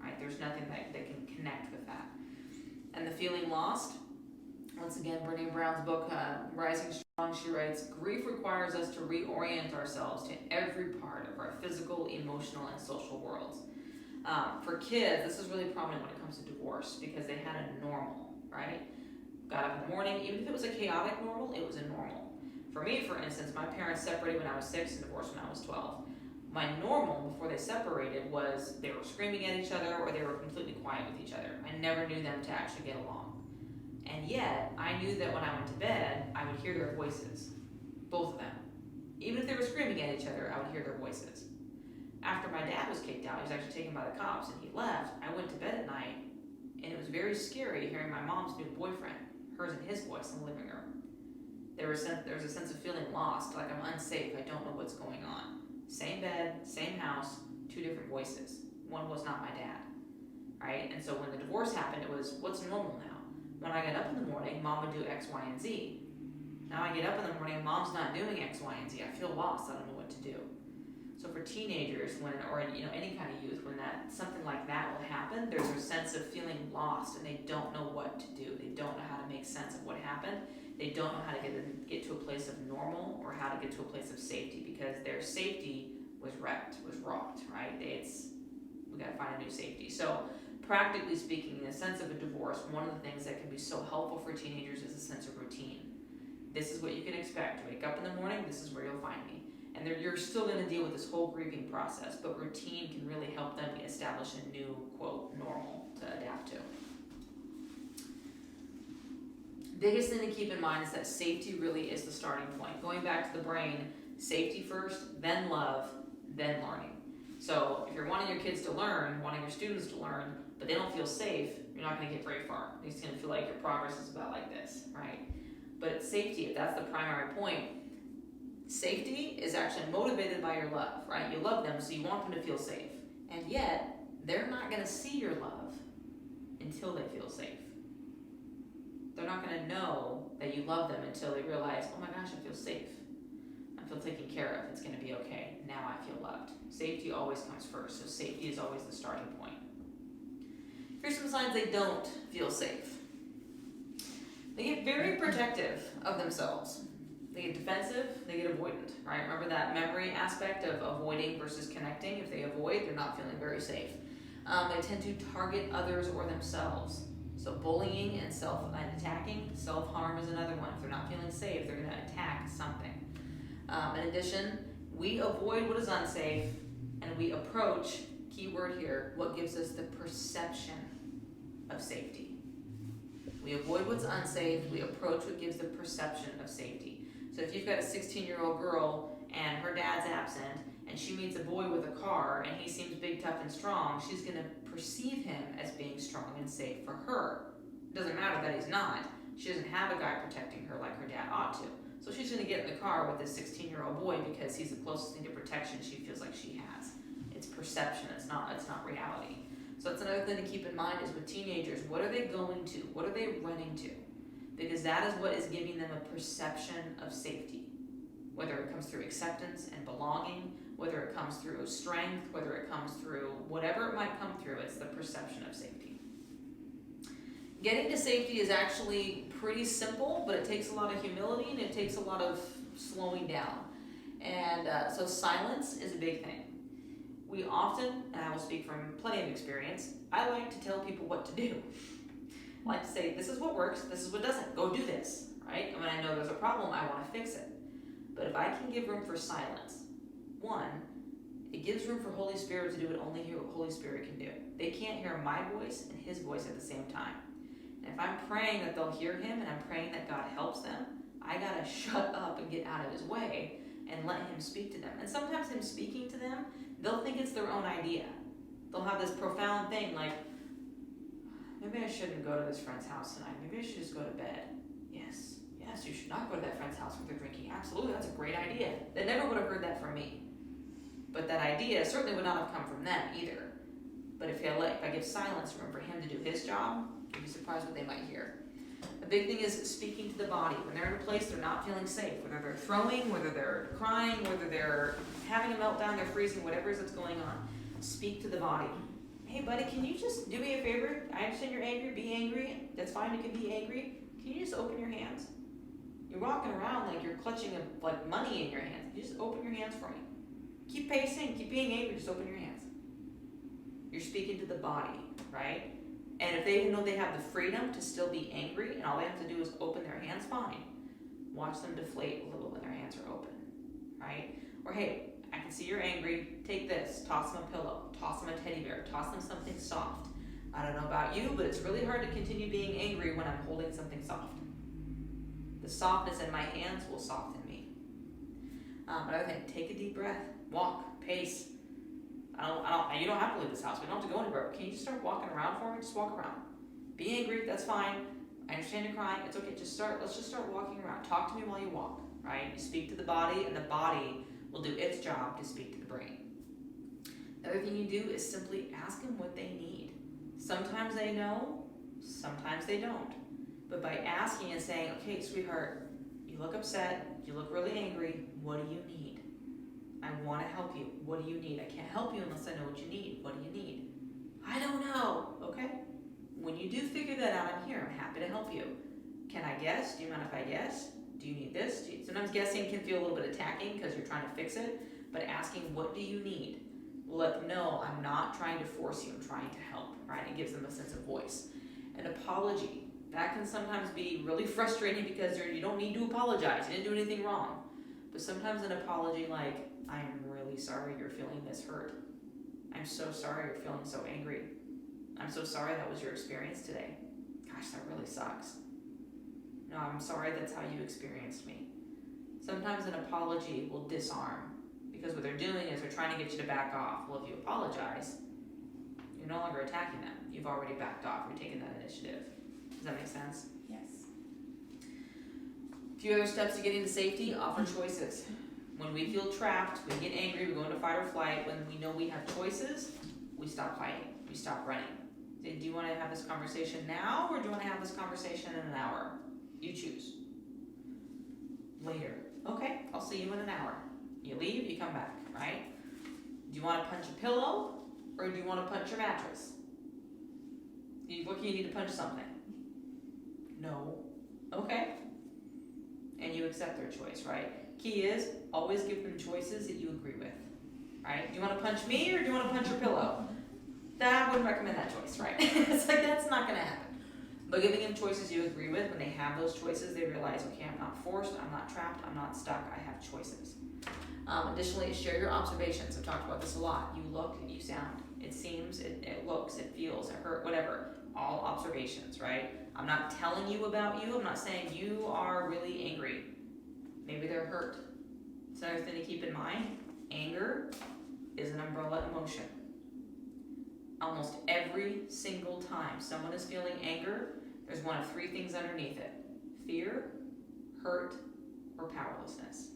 Right? There's nothing that can connect with that. And the feeling lost, once again, Brene Brown's book, Rising Strong, she writes, grief requires us to reorient ourselves to every part of our physical, emotional, and social worlds. For kids, this is really prominent when it comes to divorce because they had a normal, right? Got up in the morning, even if it was a chaotic normal, it was a normal. For me, for instance, my parents separated when I was 6 and divorced when I was 12. My normal before they separated was they were screaming at each other or they were completely quiet with each other. I never knew them to actually get along. And yet, I knew that when I went to bed, I would hear their voices, both of them. Even if they were screaming at each other, I would hear their voices. After my dad was kicked out, he was actually taken by the cops and he left, I went to bed at night and it was very scary hearing my mom's new boyfriend, hers and his voice in the living room. There was a sense of feeling lost, like I'm unsafe, I don't know what's going on. Same bed, same house, two different voices. One was not my dad, right? And so when the divorce happened, it was, what's normal now? When I get up in the morning, mom would do X, Y, and Z. Now I get up in the morning and mom's not doing X, Y, and Z. I feel lost, I don't know what to do. So for teenagers, or any kind of youth, when something like that will happen, there's a sense of feeling lost and they don't know what to do. They don't know how to make sense of what happened. They don't know how to get to a place of normal or how to get to a place of safety because their safety was rocked, right? We got to find a new safety. So practically speaking, in the sense of a divorce, one of the things that can be so helpful for teenagers is a sense of routine. This is what you can expect. Wake up in the morning, this is where you'll find me. And you're still going to deal with this whole grieving process, but routine can really help them establish a new, quote, normal to adapt to. Biggest thing to keep in mind is that safety really is the starting point. Going back to the brain, safety first, then love, then learning. So if you're wanting your kids to learn, wanting your students to learn, but they don't feel safe, you're not going to get very far. You're just going to feel like your progress is about like this, right? But it's safety, if that's the primary point, safety is actually motivated by your love, right? You love them, so you want them to feel safe. And yet, they're not going to see your love until they feel safe. They're not going to know that you love them until they realize, oh my gosh, I feel safe. I feel taken care of. It's going to be okay. Now I feel loved. Safety always comes first, so safety is always the starting point. Here's some signs they don't feel safe. They get very protective of themselves. They get defensive, they get avoidant, right? Remember that memory aspect of avoiding versus connecting? If they avoid, they're not feeling very safe. They tend to target others or themselves. So bullying and attacking, self-harm is another one. If they're not feeling safe, they're going to attack something. In addition, we avoid what is unsafe and we approach, key word here, what gives us the perception of safety. We avoid what's unsafe, we approach what gives the perception of safety. So if you've got a 16-year-old girl and her dad's absent and she meets a boy with a car and he seems big, tough, and strong, she's going to perceive him as being strong and safe for her. It doesn't matter that he's not. She doesn't have a guy protecting her like her dad ought to. So she's going to get in the car with this 16-year-old boy because he's the closest thing to protection she feels like she has. It's perception, it's not reality. So that's another thing to keep in mind is with teenagers, what are they going to? What are they running to? Because that is what is giving them a perception of safety. Whether it comes through acceptance and belonging, whether it comes through strength, whether it comes through whatever it might come through, it's the perception of safety. Getting to safety is actually pretty simple, but it takes a lot of humility and it takes a lot of slowing down. And so silence is a big thing. We often, and I will speak from plenty of experience, I like to tell people what to do. I like to say, this is what works, this is what doesn't, go do this, right? And when I know there's a problem, I want to fix it. But if I can give room for silence, one, it gives room for Holy Spirit to do what only Holy Spirit can do. They can't hear my voice and his voice at the same time. And if I'm praying that they'll hear him and I'm praying that God helps them, I gotta shut up and get out of his way and let him speak to them. And sometimes him speaking to them, they'll think it's their own idea. They'll have this profound thing like, maybe I shouldn't go to this friend's house tonight. Maybe I should just go to bed. Yes, you should not go to that friend's house where they're drinking. Absolutely, that's a great idea. They never would have heard that from me. But that idea certainly would not have come from them either. But if I give silence room for him to do his job, you'd be surprised what they might hear. The big thing is speaking to the body. When they're in a place they're not feeling safe, whether they're throwing, whether they're crying, whether they're having a meltdown, they're freezing, whatever it is that's going on, speak to the body. Hey buddy, can you just do me a favor? I understand you're angry, be angry. That's fine, you can be angry. Can you just open your hands? You're walking around like you're clutching like money in your hands. You just open your hands for me. Keep pacing, keep being angry, just open your hands. You're speaking to the body, right? And if they know they have the freedom to still be angry and all they have to do is open their hands, fine. Watch them deflate a little when their hands are open, right? Or hey, I can see you're angry, take this, toss them a pillow, toss them a teddy bear, toss them something soft. I don't know about you, but it's really hard to continue being angry when I'm holding something soft. The softness in my hands will soften me. But I think, take a deep breath, walk, pace. You don't have to leave this house. We don't have to go anywhere. Can you just start walking around for me? Just walk around. Be angry, that's fine. I understand you're crying, it's okay. Let's just start walking around. Talk to me while you walk, right? You speak to the body, and the body will do its job to speak to the brain. The other thing you do is simply ask them what they need. Sometimes they know, sometimes they don't. But by asking and saying, okay, sweetheart, you look upset, you look really angry, what do you need? I want to help you. What do you need? I can't help you unless I know what you need. What do you need? I don't know. Okay. When you do figure that out, I'm here. I'm happy to help you. Can I guess? Do you mind if I guess? Do you need this? Sometimes guessing can feel a little bit attacking because you're trying to fix it, but asking, what do you need? Will let them know I'm not trying to force you. I'm trying to help, right? It gives them a sense of voice. An apology. That can sometimes be really frustrating because you don't need to apologize. You didn't do anything wrong. But sometimes an apology like, I'm really sorry you're feeling this hurt. I'm so sorry you're feeling so angry. I'm so sorry that was your experience today. Gosh, that really sucks. No, I'm sorry that's how you experienced me. Sometimes an apology will disarm because what they're doing is they're trying to get you to back off. Well, if you apologize, you're no longer attacking them. You've already backed off. You're taking that initiative. Does that make sense? Yes. A few other steps to getting to safety, offer choices. When we feel trapped, we get angry, we go into fight or flight. When we know we have choices, we stop fighting, we stop running. Do you want to have this conversation now, or do you want to have this conversation in an hour? You choose. Later. Okay, I'll see you in an hour. You leave, you come back, right? Do you want to punch a pillow, or do you want to punch your mattress? You need to punch something. No. Okay. And you accept their choice, right? Key is, always give them choices that you agree with, right? Do you want to punch me, or do you want to punch your pillow? I wouldn't recommend that choice, right? It's like, that's not going to happen. But giving them choices you agree with, when they have those choices, they realize, okay, I'm not forced, I'm not trapped, I'm not stuck, I have choices. Additionally, share your observations. I've talked about this a lot. You look, you sound. It seems, it looks, it feels, it hurt, whatever. All observations, right? I'm not telling you about you. I'm not saying you are really angry. Maybe they're hurt. It's another thing to keep in mind. Anger is an umbrella emotion. Almost every single time someone is feeling anger, there's one of three things underneath it: fear, hurt, or powerlessness.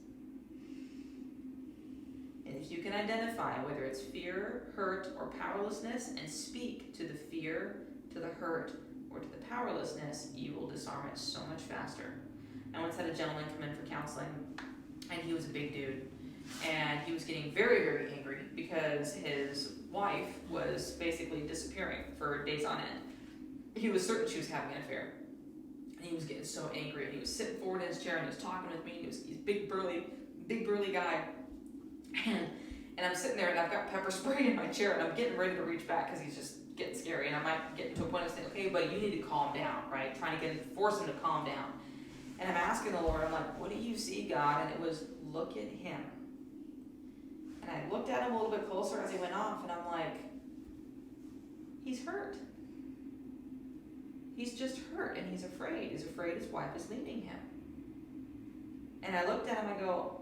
And if you can identify whether it's fear, hurt, or powerlessness and speak to the fear, to the hurt, or to the powerlessness, you will disarm it so much faster. I once had a gentleman come in for counseling, and he was a big dude, and he was getting very, very angry because his wife was basically disappearing for days on end. He was certain she was having an affair, and he was getting so angry, and he was sitting forward in his chair, and he was talking with me. He's a big burly guy, and I'm sitting there, and I've got pepper spray in my chair, and I'm getting ready to reach back because he's just getting scary, and I might get to a point of saying, okay, buddy, you need to calm down, right? Trying to force him to calm down. And I'm asking the Lord, I'm like, what do you see, God? And it was, look at him. And I looked at him a little bit closer as he went off, and I'm like, he's hurt. He's just hurt, and he's afraid. He's afraid his wife is leaving him. And I looked at him, I go,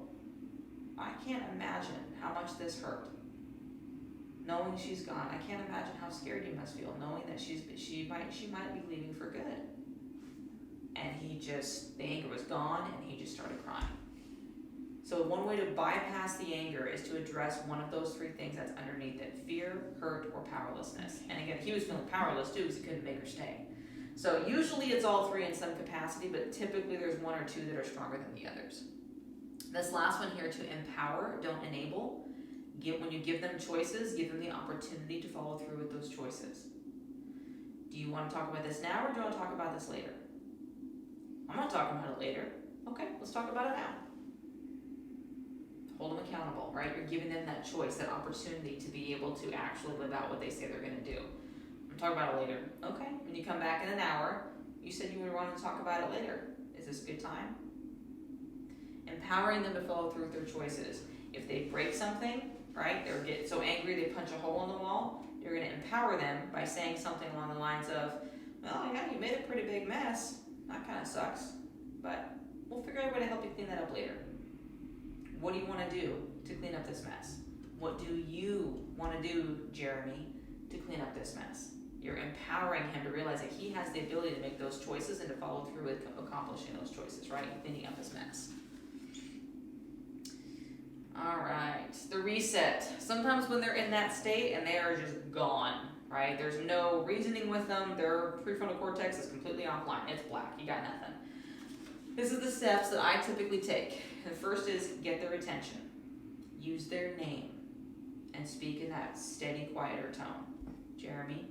I can't imagine how much this hurt. Knowing she's gone, I can't imagine how scared you must feel, knowing that she might be leaving for good. And the anger was gone, and he just started crying. So one way to bypass the anger is to address one of those three things that's underneath it: fear, hurt, or powerlessness. And again, he was feeling powerless too because he couldn't make her stay. So usually it's all three in some capacity, but typically there's one or two that are stronger than the others. This last one here, to empower, don't enable. When you give them choices, give them the opportunity to follow through with those choices. Do you want to talk about this now, or do you want to talk about this later? I'm not talking about it later. Okay, let's talk about it now. Hold them accountable, right? You're giving them that choice, that opportunity to be able to actually live out what they say they're going to do. I'm talking about it later. Okay, when you come back in an hour, you said you were wanting to talk about it later. Is this a good time? empowering them to follow through with their choices. If they break something, right, they get so angry they punch a hole in the wall, you're going to empower them by saying something along the lines of, well, yeah, you made a pretty big mess. That kind of sucks, but we'll figure out a way to help you clean that up later. What do you want to do to clean up this mess? What do you want to do, Jeremy, to clean up this mess? You're empowering him to realize that he has the ability to make those choices and to follow through with accomplishing those choices, right? And cleaning up his mess. All right, the reset. Sometimes when they're in that state and they are just gone, right? There's no reasoning with them. Their prefrontal cortex is completely offline. It's black. You got nothing. This is the steps that I typically take. The first is get their attention. Use their name and speak in that steady, quieter tone. Jeremy.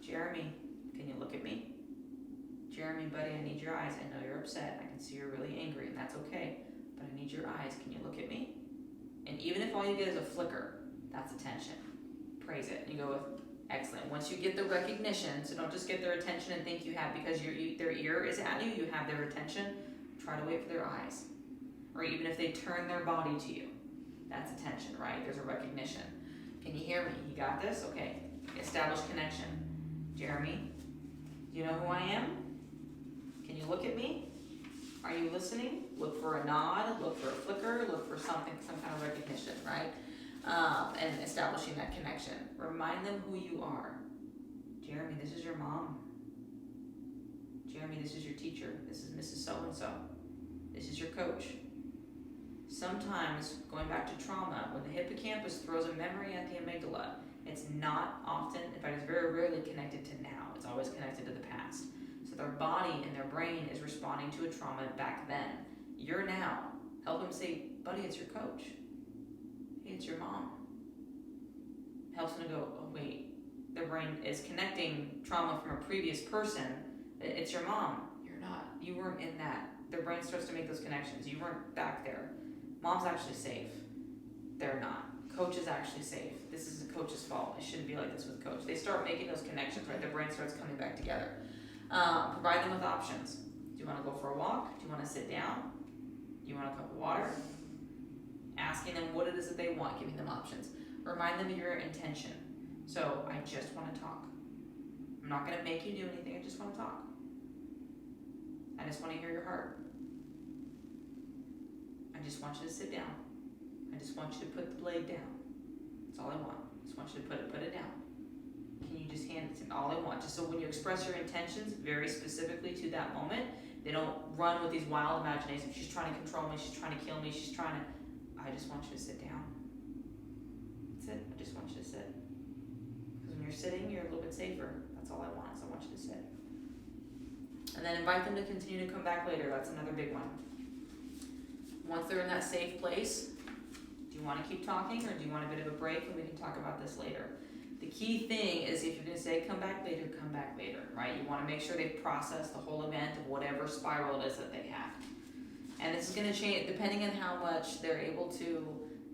Jeremy, can you look at me? Jeremy, buddy, I need your eyes. I know you're upset. I can see you're really angry, and that's okay. But I need your eyes. Can you look at me? And even if all you get is a flicker, that's attention. Praise it. You go with excellent. Once you get the recognition, so don't just get their attention and think you have, because their ear is at you, you have their attention. Try to wait for their eyes. Or even if they turn their body to you, that's attention, right? There's a recognition. Can you hear me? You got this? Okay. Establish connection. Jeremy, do you know who I am? Can you look at me? Are you listening? Look for a nod, look for a flicker, look for something, some kind of recognition, right? And establishing that connection. Remind them who you are. Jeremy, this is your mom. Jeremy, this is your teacher. This is Mrs. So-and-so. This is your coach. Sometimes, going back to trauma, when the hippocampus throws a memory at the amygdala, it's not often, in fact, it's very rarely connected to now. It's always connected to the past. So their body and their brain is responding to a trauma back then. You're now. Help them say, buddy, it's your coach. Hey, it's your mom. Helps them to go, oh, wait. Their brain is connecting trauma from a previous person. It's your mom. You're not. You weren't in that. Their brain starts to make those connections. You weren't back there. Mom's actually safe. They're not. Coach is actually safe. This is the coach's fault. It shouldn't be like this with coach. They start making those connections, right? Their brain starts coming back together. Provide them with options. Do you want to go for a walk? Do you want to sit down? Do you want a cup of water? Asking them what it is that they want, giving them options. Remind them of your intention. So, I just want to talk. I'm not going to make you do anything. I just want to talk. I just want to hear your heart. I just want you to sit down. I just want you to put the blade down. That's all I want. I just want you to put it down. Can you just hand it to me? All I want. Just so when you express your intentions very specifically to that moment, they don't run with these wild imaginations. She's trying to control me. She's trying to kill me. She's trying to... I just want you to sit down. That's it. I just want you to sit. Because when you're sitting, you're a little bit safer. That's all I want, is I want you to sit. And then invite them to continue to come back later. That's another big one. Once they're in that safe place, do you want to keep talking or do you want a bit of a break, and we can talk about this later? The key thing is, if you're going to say come back later, right? You want to make sure they've processed the whole event of whatever spiral it is that they have. And this is going to change depending on how much they're able to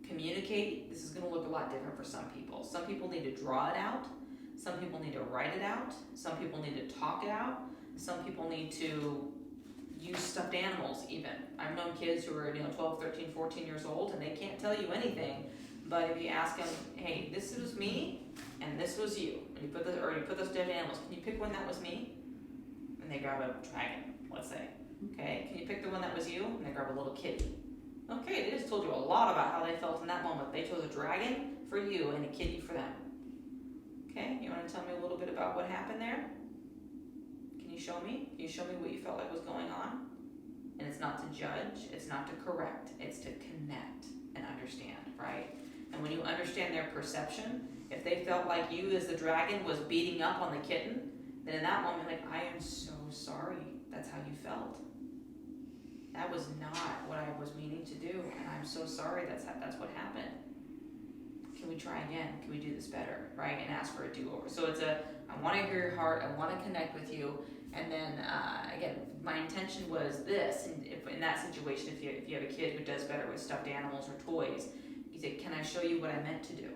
communicate. This is going to look a lot different for some people. Some people need to draw it out. Some people need to write it out. Some people need to talk it out. Some people need to use stuffed animals even. I've known kids who are 12, 13, 14 years old, and they can't tell you anything, but if you ask them, hey, this was me and this was you, and you put those stuffed animals, can you pick one that was me? And they grab a dragon, let's say. Okay, can you pick the one that was you? And they grab a little kitty. Okay, they just told you a lot about how they felt in that moment. They chose a dragon for you and a kitty for them. Okay, you want to tell me a little bit about what happened there? Can you show me? Can you show me what you felt like was going on? And it's not to judge, it's not to correct, it's to connect and understand, right? And when you understand their perception, if they felt like you as the dragon was beating up on the kitten, then in that moment, like, I am so sorry that's how you felt. That was not what I was meaning to do, and I'm so sorry that's what happened. Can we try again? Can we do this better, right? And ask for a do-over. So it's I want to hear your heart, I want to connect with you, and then again, my intention was this. And if in that situation, if you have a kid who does better with stuffed animals or toys, you say, "Can I show you what I meant to do?"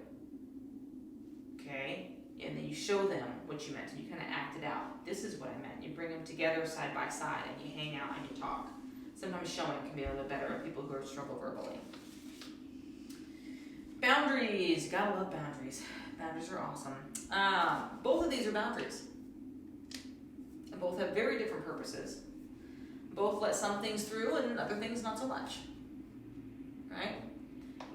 Okay, and then you show them what you meant, and you kind of act it out. This is what I meant. You bring them together side by side, and you hang out and you talk. Sometimes showing can be a little bit better at people who struggle verbally. Boundaries. Gotta love boundaries. Boundaries are awesome. Both of these are boundaries. And both have very different purposes. Both let some things through and other things not so much. Right?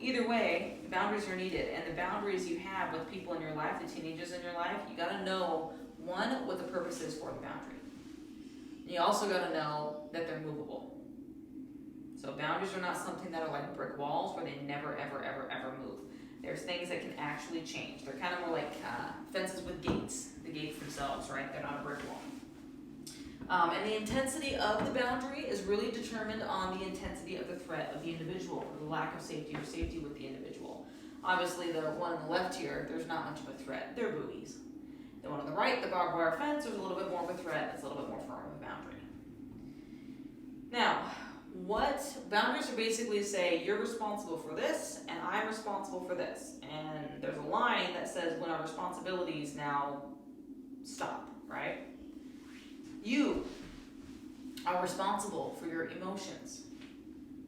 Either way, boundaries are needed. And the boundaries you have with people in your life, the teenagers in your life, you gotta know, one, what the purpose is for the boundary. And you also gotta know that they're movable. So boundaries are not something that are like brick walls where they never, ever, ever, ever move. There's things that can actually change. They're kind of more like fences with gates, the gates themselves, right? They're not a brick wall. And the intensity of the boundary is really determined on the intensity of the threat of the individual, or the lack of safety or safety with the individual. Obviously, the one on the left here, there's not much of a threat. They're buoys. The one on the right, the barbed wire fence, there's a little bit more of a threat. It's a little bit more firm of a boundary. Now, what boundaries are basically say, you're responsible for this, and I'm responsible for this. And there's a line that says when our responsibilities now stop, right? You are responsible for your emotions,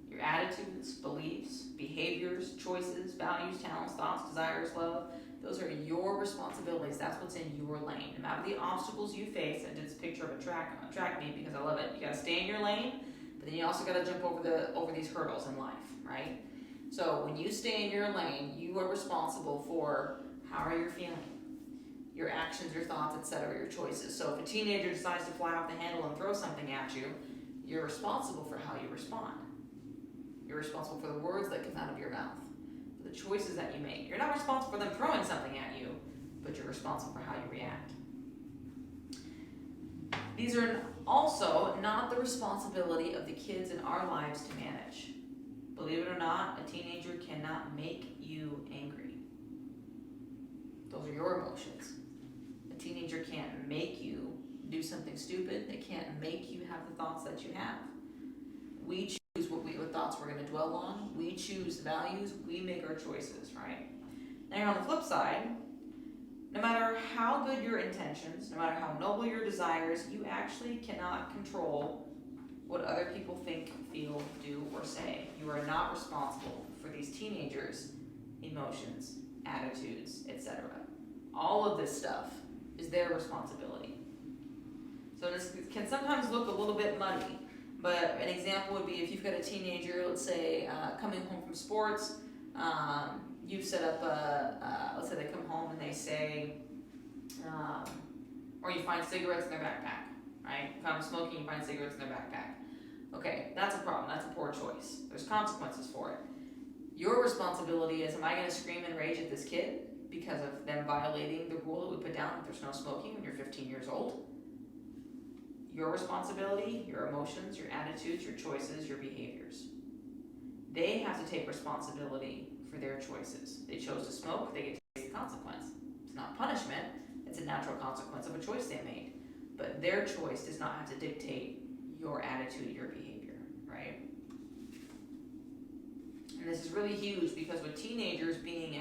your attitudes, beliefs, behaviors, choices, values, talents, thoughts, desires, love. Those are your responsibilities. That's what's in your lane. No matter the obstacles you face, I did this picture of a track meet because I love it. You gotta stay in your lane, but then you also gotta jump over these hurdles in life, right? So when you stay in your lane, you are responsible for how are you feeling, your actions, your thoughts, etc., your choices. So if a teenager decides to fly off the handle and throw something at you, you're responsible for how you respond. You're responsible for the words that come out of your mouth, for the choices that you make. You're not responsible for them throwing something at you, but you're responsible for how you react. These are also not the responsibility of the kids in our lives to manage. Believe it or not, a teenager cannot make you angry. Those are your emotions. A teenager can't make you do something stupid. They can't make you have the thoughts that you have. We choose what thoughts we're going to dwell on. We choose values. We make our choices, right? Now on the flip side, no matter how good your intentions, no matter how noble your desires, you actually cannot control what other people think, feel, do, or say. You are not responsible for these teenagers' emotions, attitudes, etc. All of this stuff is their responsibility. So this can sometimes look a little bit muddy, but an example would be if you've got a teenager, let's say, coming home from sports, you've set up let's say they come home and they say, or you find cigarettes in their backpack, right? You find them smoking, you find cigarettes in their backpack. Okay, that's a problem, that's a poor choice. There's consequences for it. Your responsibility is, am I going to scream and rage at this kid because of them violating the rule that we put down that there's no smoking when you're 15 years old? Your responsibility, your emotions, your attitudes, your choices, your behaviors. They have to take responsibility for their choices. They chose to smoke, they get to face the consequence. It's not punishment, it's a natural consequence of a choice they made. But their choice does not have to dictate your attitude, your behavior, right? And this is really huge because with teenagers being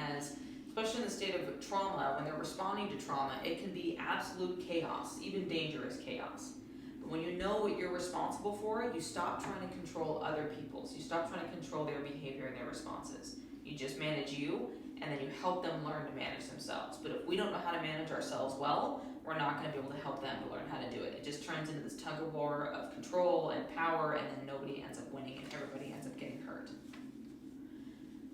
especially in the state of trauma, when they're responding to trauma, it can be absolute chaos, even dangerous chaos. But when you know what you're responsible for, you stop trying to control other people's. You stop trying to control their behavior and their responses. You just manage you, and then you help them learn to manage themselves. But if we don't know how to manage ourselves well, we're not going to be able to help them to learn how to do it. It just turns into this tug of war of control and power, and then nobody ends up winning and everybody ends up getting hurt.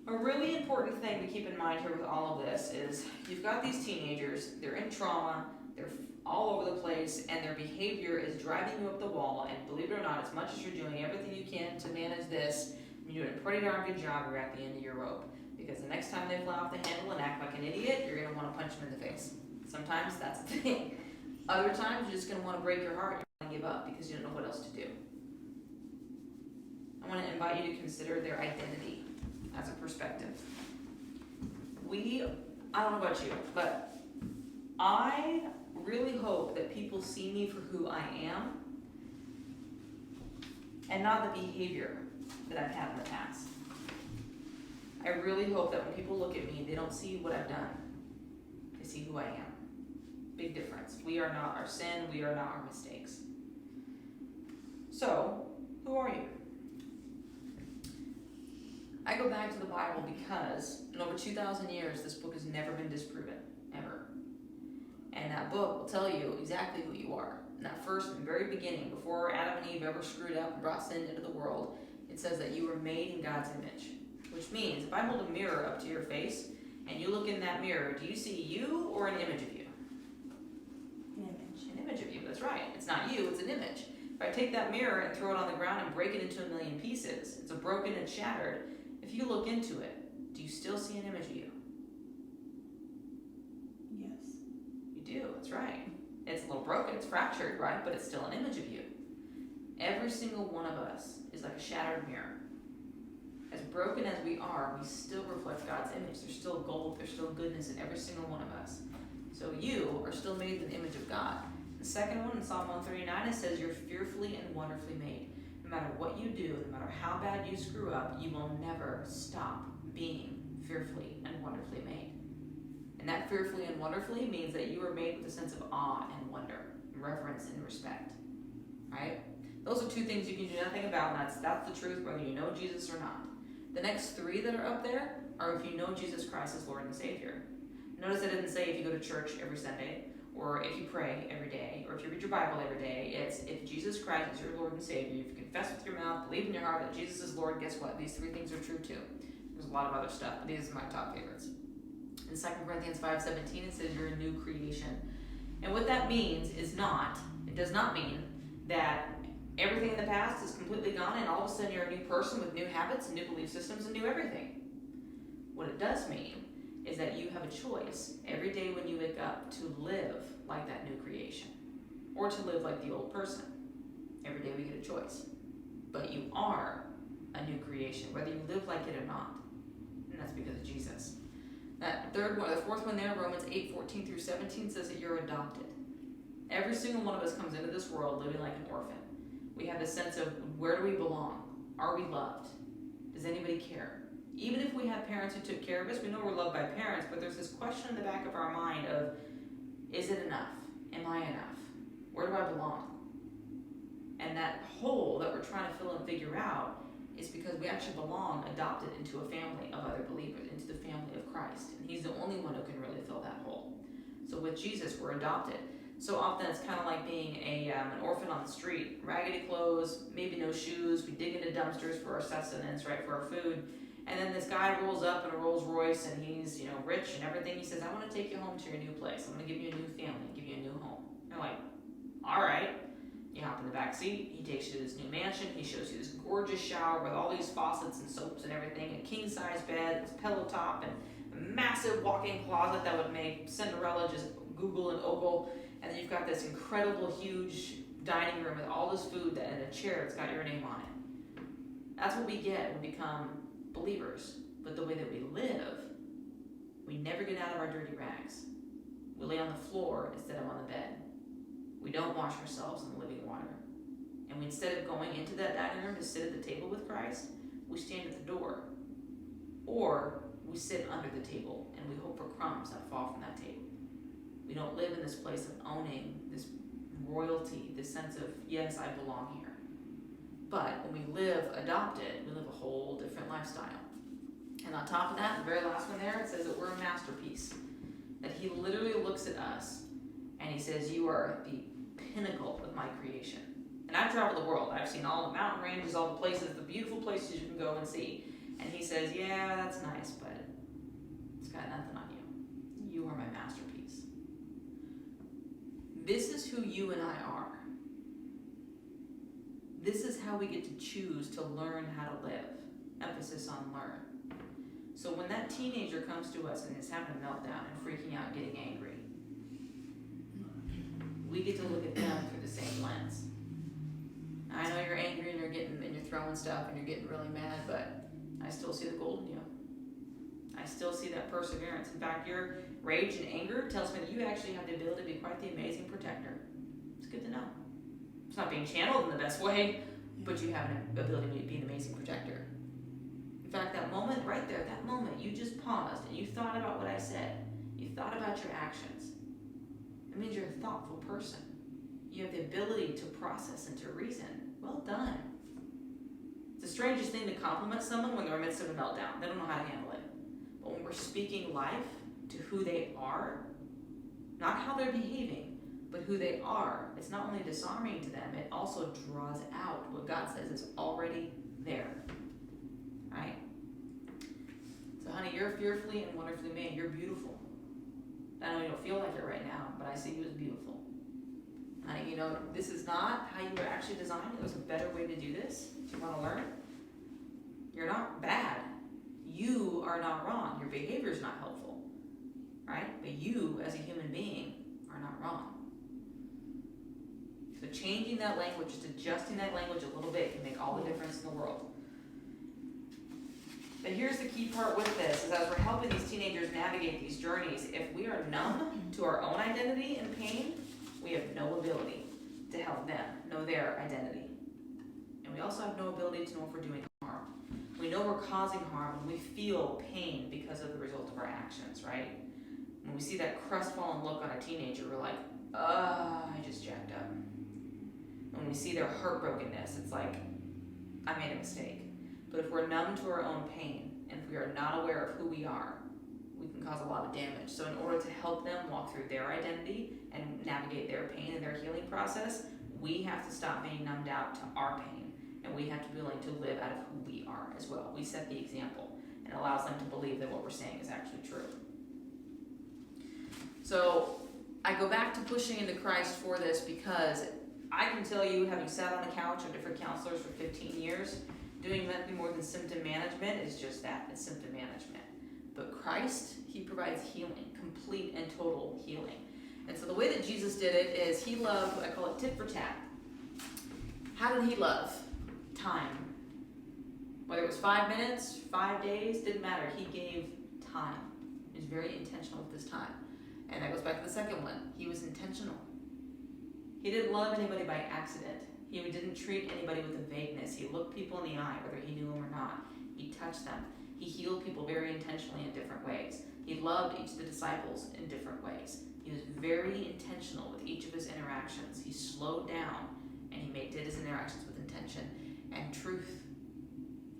A really important thing to keep in mind here with all of this is you've got these teenagers, they're in trauma, they're all over the place, and their behavior is driving you up the wall, and believe it or not, as much as you're doing everything you can to manage this, you're doing a pretty darn good job, you're at the end of your rope. Because the next time they fly off the handle and act like an idiot, you're going to want to punch them in the face. Sometimes that's the thing. Other times you're just going to want to break your heart, you're going to give up because you don't know what else to do. I want to invite you to consider their identity as a perspective. I don't know about you, but I really hope that people see me for who I am and not the behavior that I've had in the past. I really hope that when people look at me, they don't see what I've done. They see who I am. Big difference. We are not our sin. We are not our mistakes. So, who are you? I go back to the Bible because in over 2,000 years, this book has never been disproven, ever. And that book will tell you exactly who you are. In that first and very beginning, before Adam and Eve ever screwed up and brought sin into the world, it says that you were made in God's image. Which means, if I hold a mirror up to your face, and you look in that mirror, do you see you or an image of you? An image. An image of you, that's right. It's not you, it's an image. If I take that mirror and throw it on the ground and break it into a million pieces, it's a broken and shattered. If you look into it, do you still see an image of you? Yes. You do, that's right. It's a little broken, it's fractured, right? But it's still an image of you. Every single one of us is like a shattered mirror. As broken as we are, we still reflect God's image. There's still gold, there's still goodness in every single one of us. So you are still made in the image of God. The second one in Psalm 139, it says you're fearfully and wonderfully made. No matter what you do, no matter how bad you screw up, you will never stop being fearfully and wonderfully made. And that fearfully and wonderfully means that you are made with a sense of awe and wonder, reverence and respect. Right? Those are two things you can do nothing about, and that's the truth, whether you know Jesus or not. The next three that are up there are if you know Jesus Christ as Lord and Savior. Notice I didn't say if you go to church every Sunday, or if you pray every day, or if you read your Bible every day. It's if Jesus Christ is your Lord and Savior, if you confess with your mouth, believe in your heart that Jesus is Lord, guess what? These three things are true too. There's a lot of other stuff, but these are my top favorites. In 2 Corinthians 5:17, it says you're a new creation. And what that means is it does not mean that everything in the past is completely gone and all of a sudden you're a new person with new habits and new belief systems and new everything. What it does mean is that you have a choice every day when you wake up to live like that new creation or to live like the old person. Every day we get a choice. But you are a new creation, whether you live like it or not. And that's because of Jesus. That the fourth one there, Romans 8:14 through 17, says that you're adopted. Every single one of us comes into this world living like an orphan. We have this sense of where do we belong? Are we loved? Does anybody care? Even if we have parents who took care of us, we know we're loved by parents, but there's this question in the back of our mind of, is it enough? Am I enough? Where do I belong? And that hole that we're trying to fill and figure out is because we actually belong adopted into a family of other believers, into the family of Christ. And he's the only one who can really fill that hole. So with Jesus, we're adopted. So often it's kind of like being an orphan on the street. Raggedy clothes, maybe no shoes. We dig into dumpsters for our sustenance, right, for our food. And then this guy rolls up in a Rolls Royce and he's, rich and everything. He says, I want to take you home to your new place. I'm going to give you a new family, give you a new home. You're like, all right. You hop in the back seat. He takes you to this new mansion. He shows you this gorgeous shower with all these faucets and soaps and everything, a king-size bed, this pillow top, and a massive walk-in closet that would make Cinderella just Google and ogle. And then you've got this incredible, huge dining room with all this food and a chair that's got your name on it. That's what we get when we become believers. But the way that we live, we never get out of our dirty rags. We lay on the floor instead of on the bed. We don't wash ourselves in the living water. And we, instead of going into that dining room to sit at the table with Christ, we stand at the door. Or we sit under the table and we hope for crumbs that fall from that table. We don't live in this place of owning this royalty, this sense of, yes, I belong here. But when we live adopted, we live a whole different lifestyle. And on top of that, the very last one there, it says that we're a masterpiece. That he literally looks at us and he says, you are the pinnacle of my creation. And I've traveled the world. I've seen all the mountain ranges, all the places, the beautiful places you can go and see. And he says, yeah, that's nice, but it's got nothing on you. You are my masterpiece. This is who you and I are. This is how we get to choose to learn how to live. Emphasis on learn. So when that teenager comes to us and is having a meltdown and freaking out and getting angry, we get to look at them through the same lens. I know you're angry and you're throwing stuff and you're getting really mad, but I still see the gold in you. I still see that perseverance. In fact, your rage and anger tells me that you actually have the ability to be quite the amazing protector. It's good to know. It's not being channeled in the best way, but you have an ability to be an amazing protector. In fact, that moment right there, that moment, you just paused and you thought about what I said. You thought about your actions. It means you're a thoughtful person. You have the ability to process and to reason. Well done. It's the strangest thing to compliment someone when they're in the midst of a meltdown. They don't know how to handle it. But when we're speaking life to who they are, not how they're behaving, but who they are, it's not only disarming to them, it also draws out what God says is already there. Right? So honey, you're fearfully and wonderfully made. You're beautiful. I know you don't feel like it right now, but I see you as beautiful. Honey, you know, this is not how you were actually designed. There's a better way to do this. Do you want to learn? You're not bad. You are not wrong. Your behavior is not helpful. Right? But you, as a human being, are not wrong. So changing that language, just adjusting that language a little bit can make all the difference in the world. But here's the key part with this, is as we're helping these teenagers navigate these journeys, if we are numb to our own identity and pain, we have no ability to help them know their identity. And we also have no ability to know if we're doing harm. We know we're causing harm when we feel pain because of the result of our actions, right? When we see that crestfallen look on a teenager, we're like, I just jacked up. When we see their heartbrokenness, it's like, I made a mistake. But if we're numb to our own pain, and if we are not aware of who we are, we can cause a lot of damage. So in order to help them walk through their identity and navigate their pain and their healing process, we have to stop being numbed out to our pain, and we have to be willing to live out of who we are as well. We set the example, and it allows them to believe that what we're saying is actually true. So I go back to pushing into Christ for this because I can tell you, having sat on the couch with different counselors for 15 years, doing nothing more than symptom management is just that, it's symptom management. But Christ, he provides healing, complete and total healing. And so the way that Jesus did it is he loved, I call it tit for tat. How did he love? Time. Whether it was 5 minutes, 5 days, didn't matter. He gave time. He was very intentional with his time. And that goes back to the second one. He was intentional. He didn't love anybody by accident. He didn't treat anybody with a vagueness. He looked people in the eye, whether he knew them or not. He touched them. He healed people very intentionally in different ways. He loved each of the disciples in different ways. He was very intentional with each of his interactions. He slowed down and he did his interactions with intention and truth.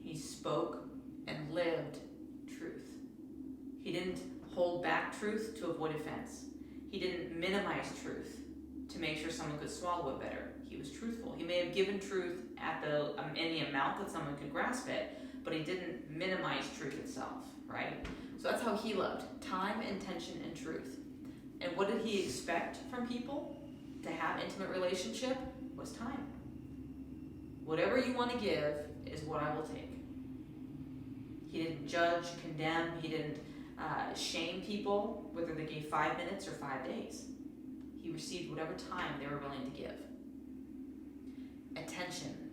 He spoke and lived truth. He didn't hold back truth to avoid offense. He didn't minimize truth to make sure someone could swallow it better. He was truthful. He may have given truth at in the amount that someone could grasp it, but he didn't minimize truth itself, right? So that's how he loved. Time, intention, and truth. And what did he expect from people to have intimate relationship? Was time. Whatever you want to give is what I will take. He didn't judge, condemn. He didn't shame people, whether they gave 5 minutes or 5 days. He received whatever time they were willing to give. Attention.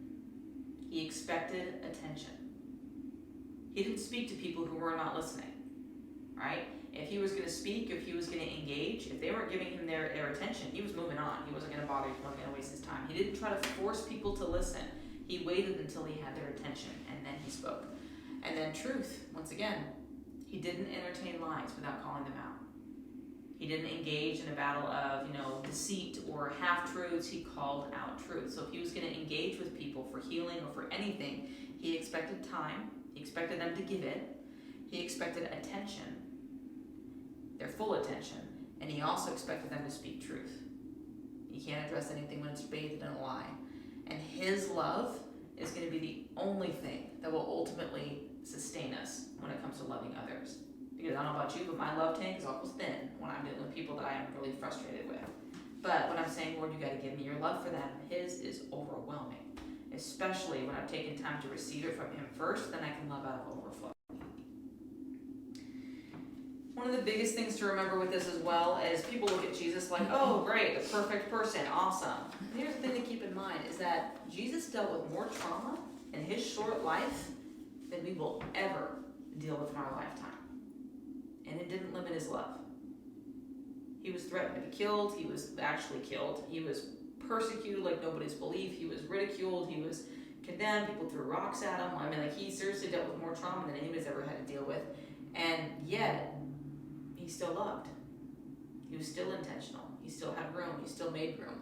He expected attention. He didn't speak to people who were not listening, right? If he was going to speak, if he was going to engage, if they weren't giving him their attention, he was moving on. He wasn't going to bother, he wasn't going to waste his time. He didn't try to force people to listen. He waited until he had their attention, and then he spoke. And then truth, once again, he didn't entertain lies without calling them out. He didn't engage in a battle of, deceit or half-truths. He called out truth. So if he was going to engage with people for healing or for anything, he expected time. He expected them to give it. He expected attention, their full attention. And he also expected them to speak truth. You can't address anything when it's bathed in a lie. And his love is going to be the only thing that will ultimately sustain us when it comes to loving others. Because I don't know about you, but my love tank is almost thin when I'm dealing with people that I am really frustrated with. But when I'm saying, Lord, you got to give me your love for them, his is overwhelming. Especially when I've taken time to receive it from him first, then I can love out of overflow. One of the biggest things to remember with this as well is people look at Jesus like, oh, great, the perfect person, awesome. And here's the thing to keep in mind is that Jesus dealt with more trauma in his short life than we will ever deal with in our lifetime. And it didn't limit his love. He was threatened to be killed. He was actually killed. He was persecuted like nobody's believed. He was ridiculed. He was condemned. People threw rocks at him. He seriously dealt with more trauma than anybody's ever had to deal with. And yet, he still loved. He was still intentional. He still had room. He still made room.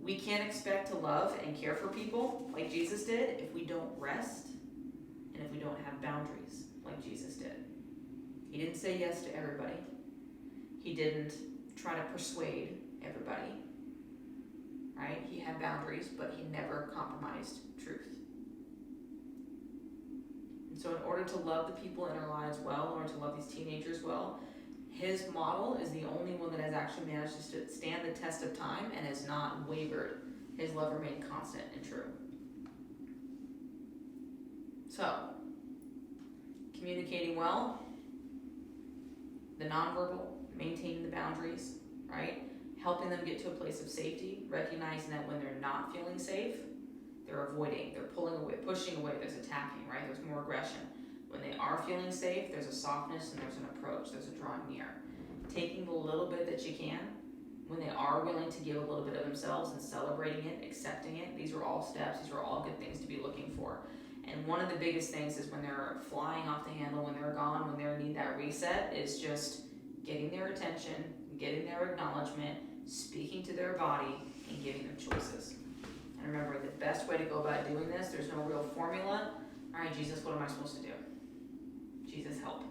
We can't expect to love and care for people like Jesus did if we don't rest and if we don't have boundaries like Jesus did. He didn't say yes to everybody. He didn't try to persuade everybody, right? He had boundaries, but he never compromised truth. And so in order to love the people in our lives well, in order to love these teenagers well, his model is the only one that has actually managed to stand the test of time and has not wavered. His love remained constant and true. So, communicating well, the nonverbal, maintaining the boundaries, right? Helping them get to a place of safety, recognizing that when they're not feeling safe, they're avoiding, they're pulling away, pushing away, there's attacking, right? There's more aggression. When they are feeling safe, there's a softness and there's an approach, there's a drawing near. Taking the little bit that you can, when they are willing to give a little bit of themselves and celebrating it, accepting it, these are all steps, these are all good things to be looking for. And one of the biggest things is when they're flying off the handle, when they're gone, when they need that reset, is just getting their attention, getting their acknowledgement, speaking to their body, and giving them choices. And remember, the best way to go about doing this, there's no real formula. All right, Jesus, what am I supposed to do? Jesus, help.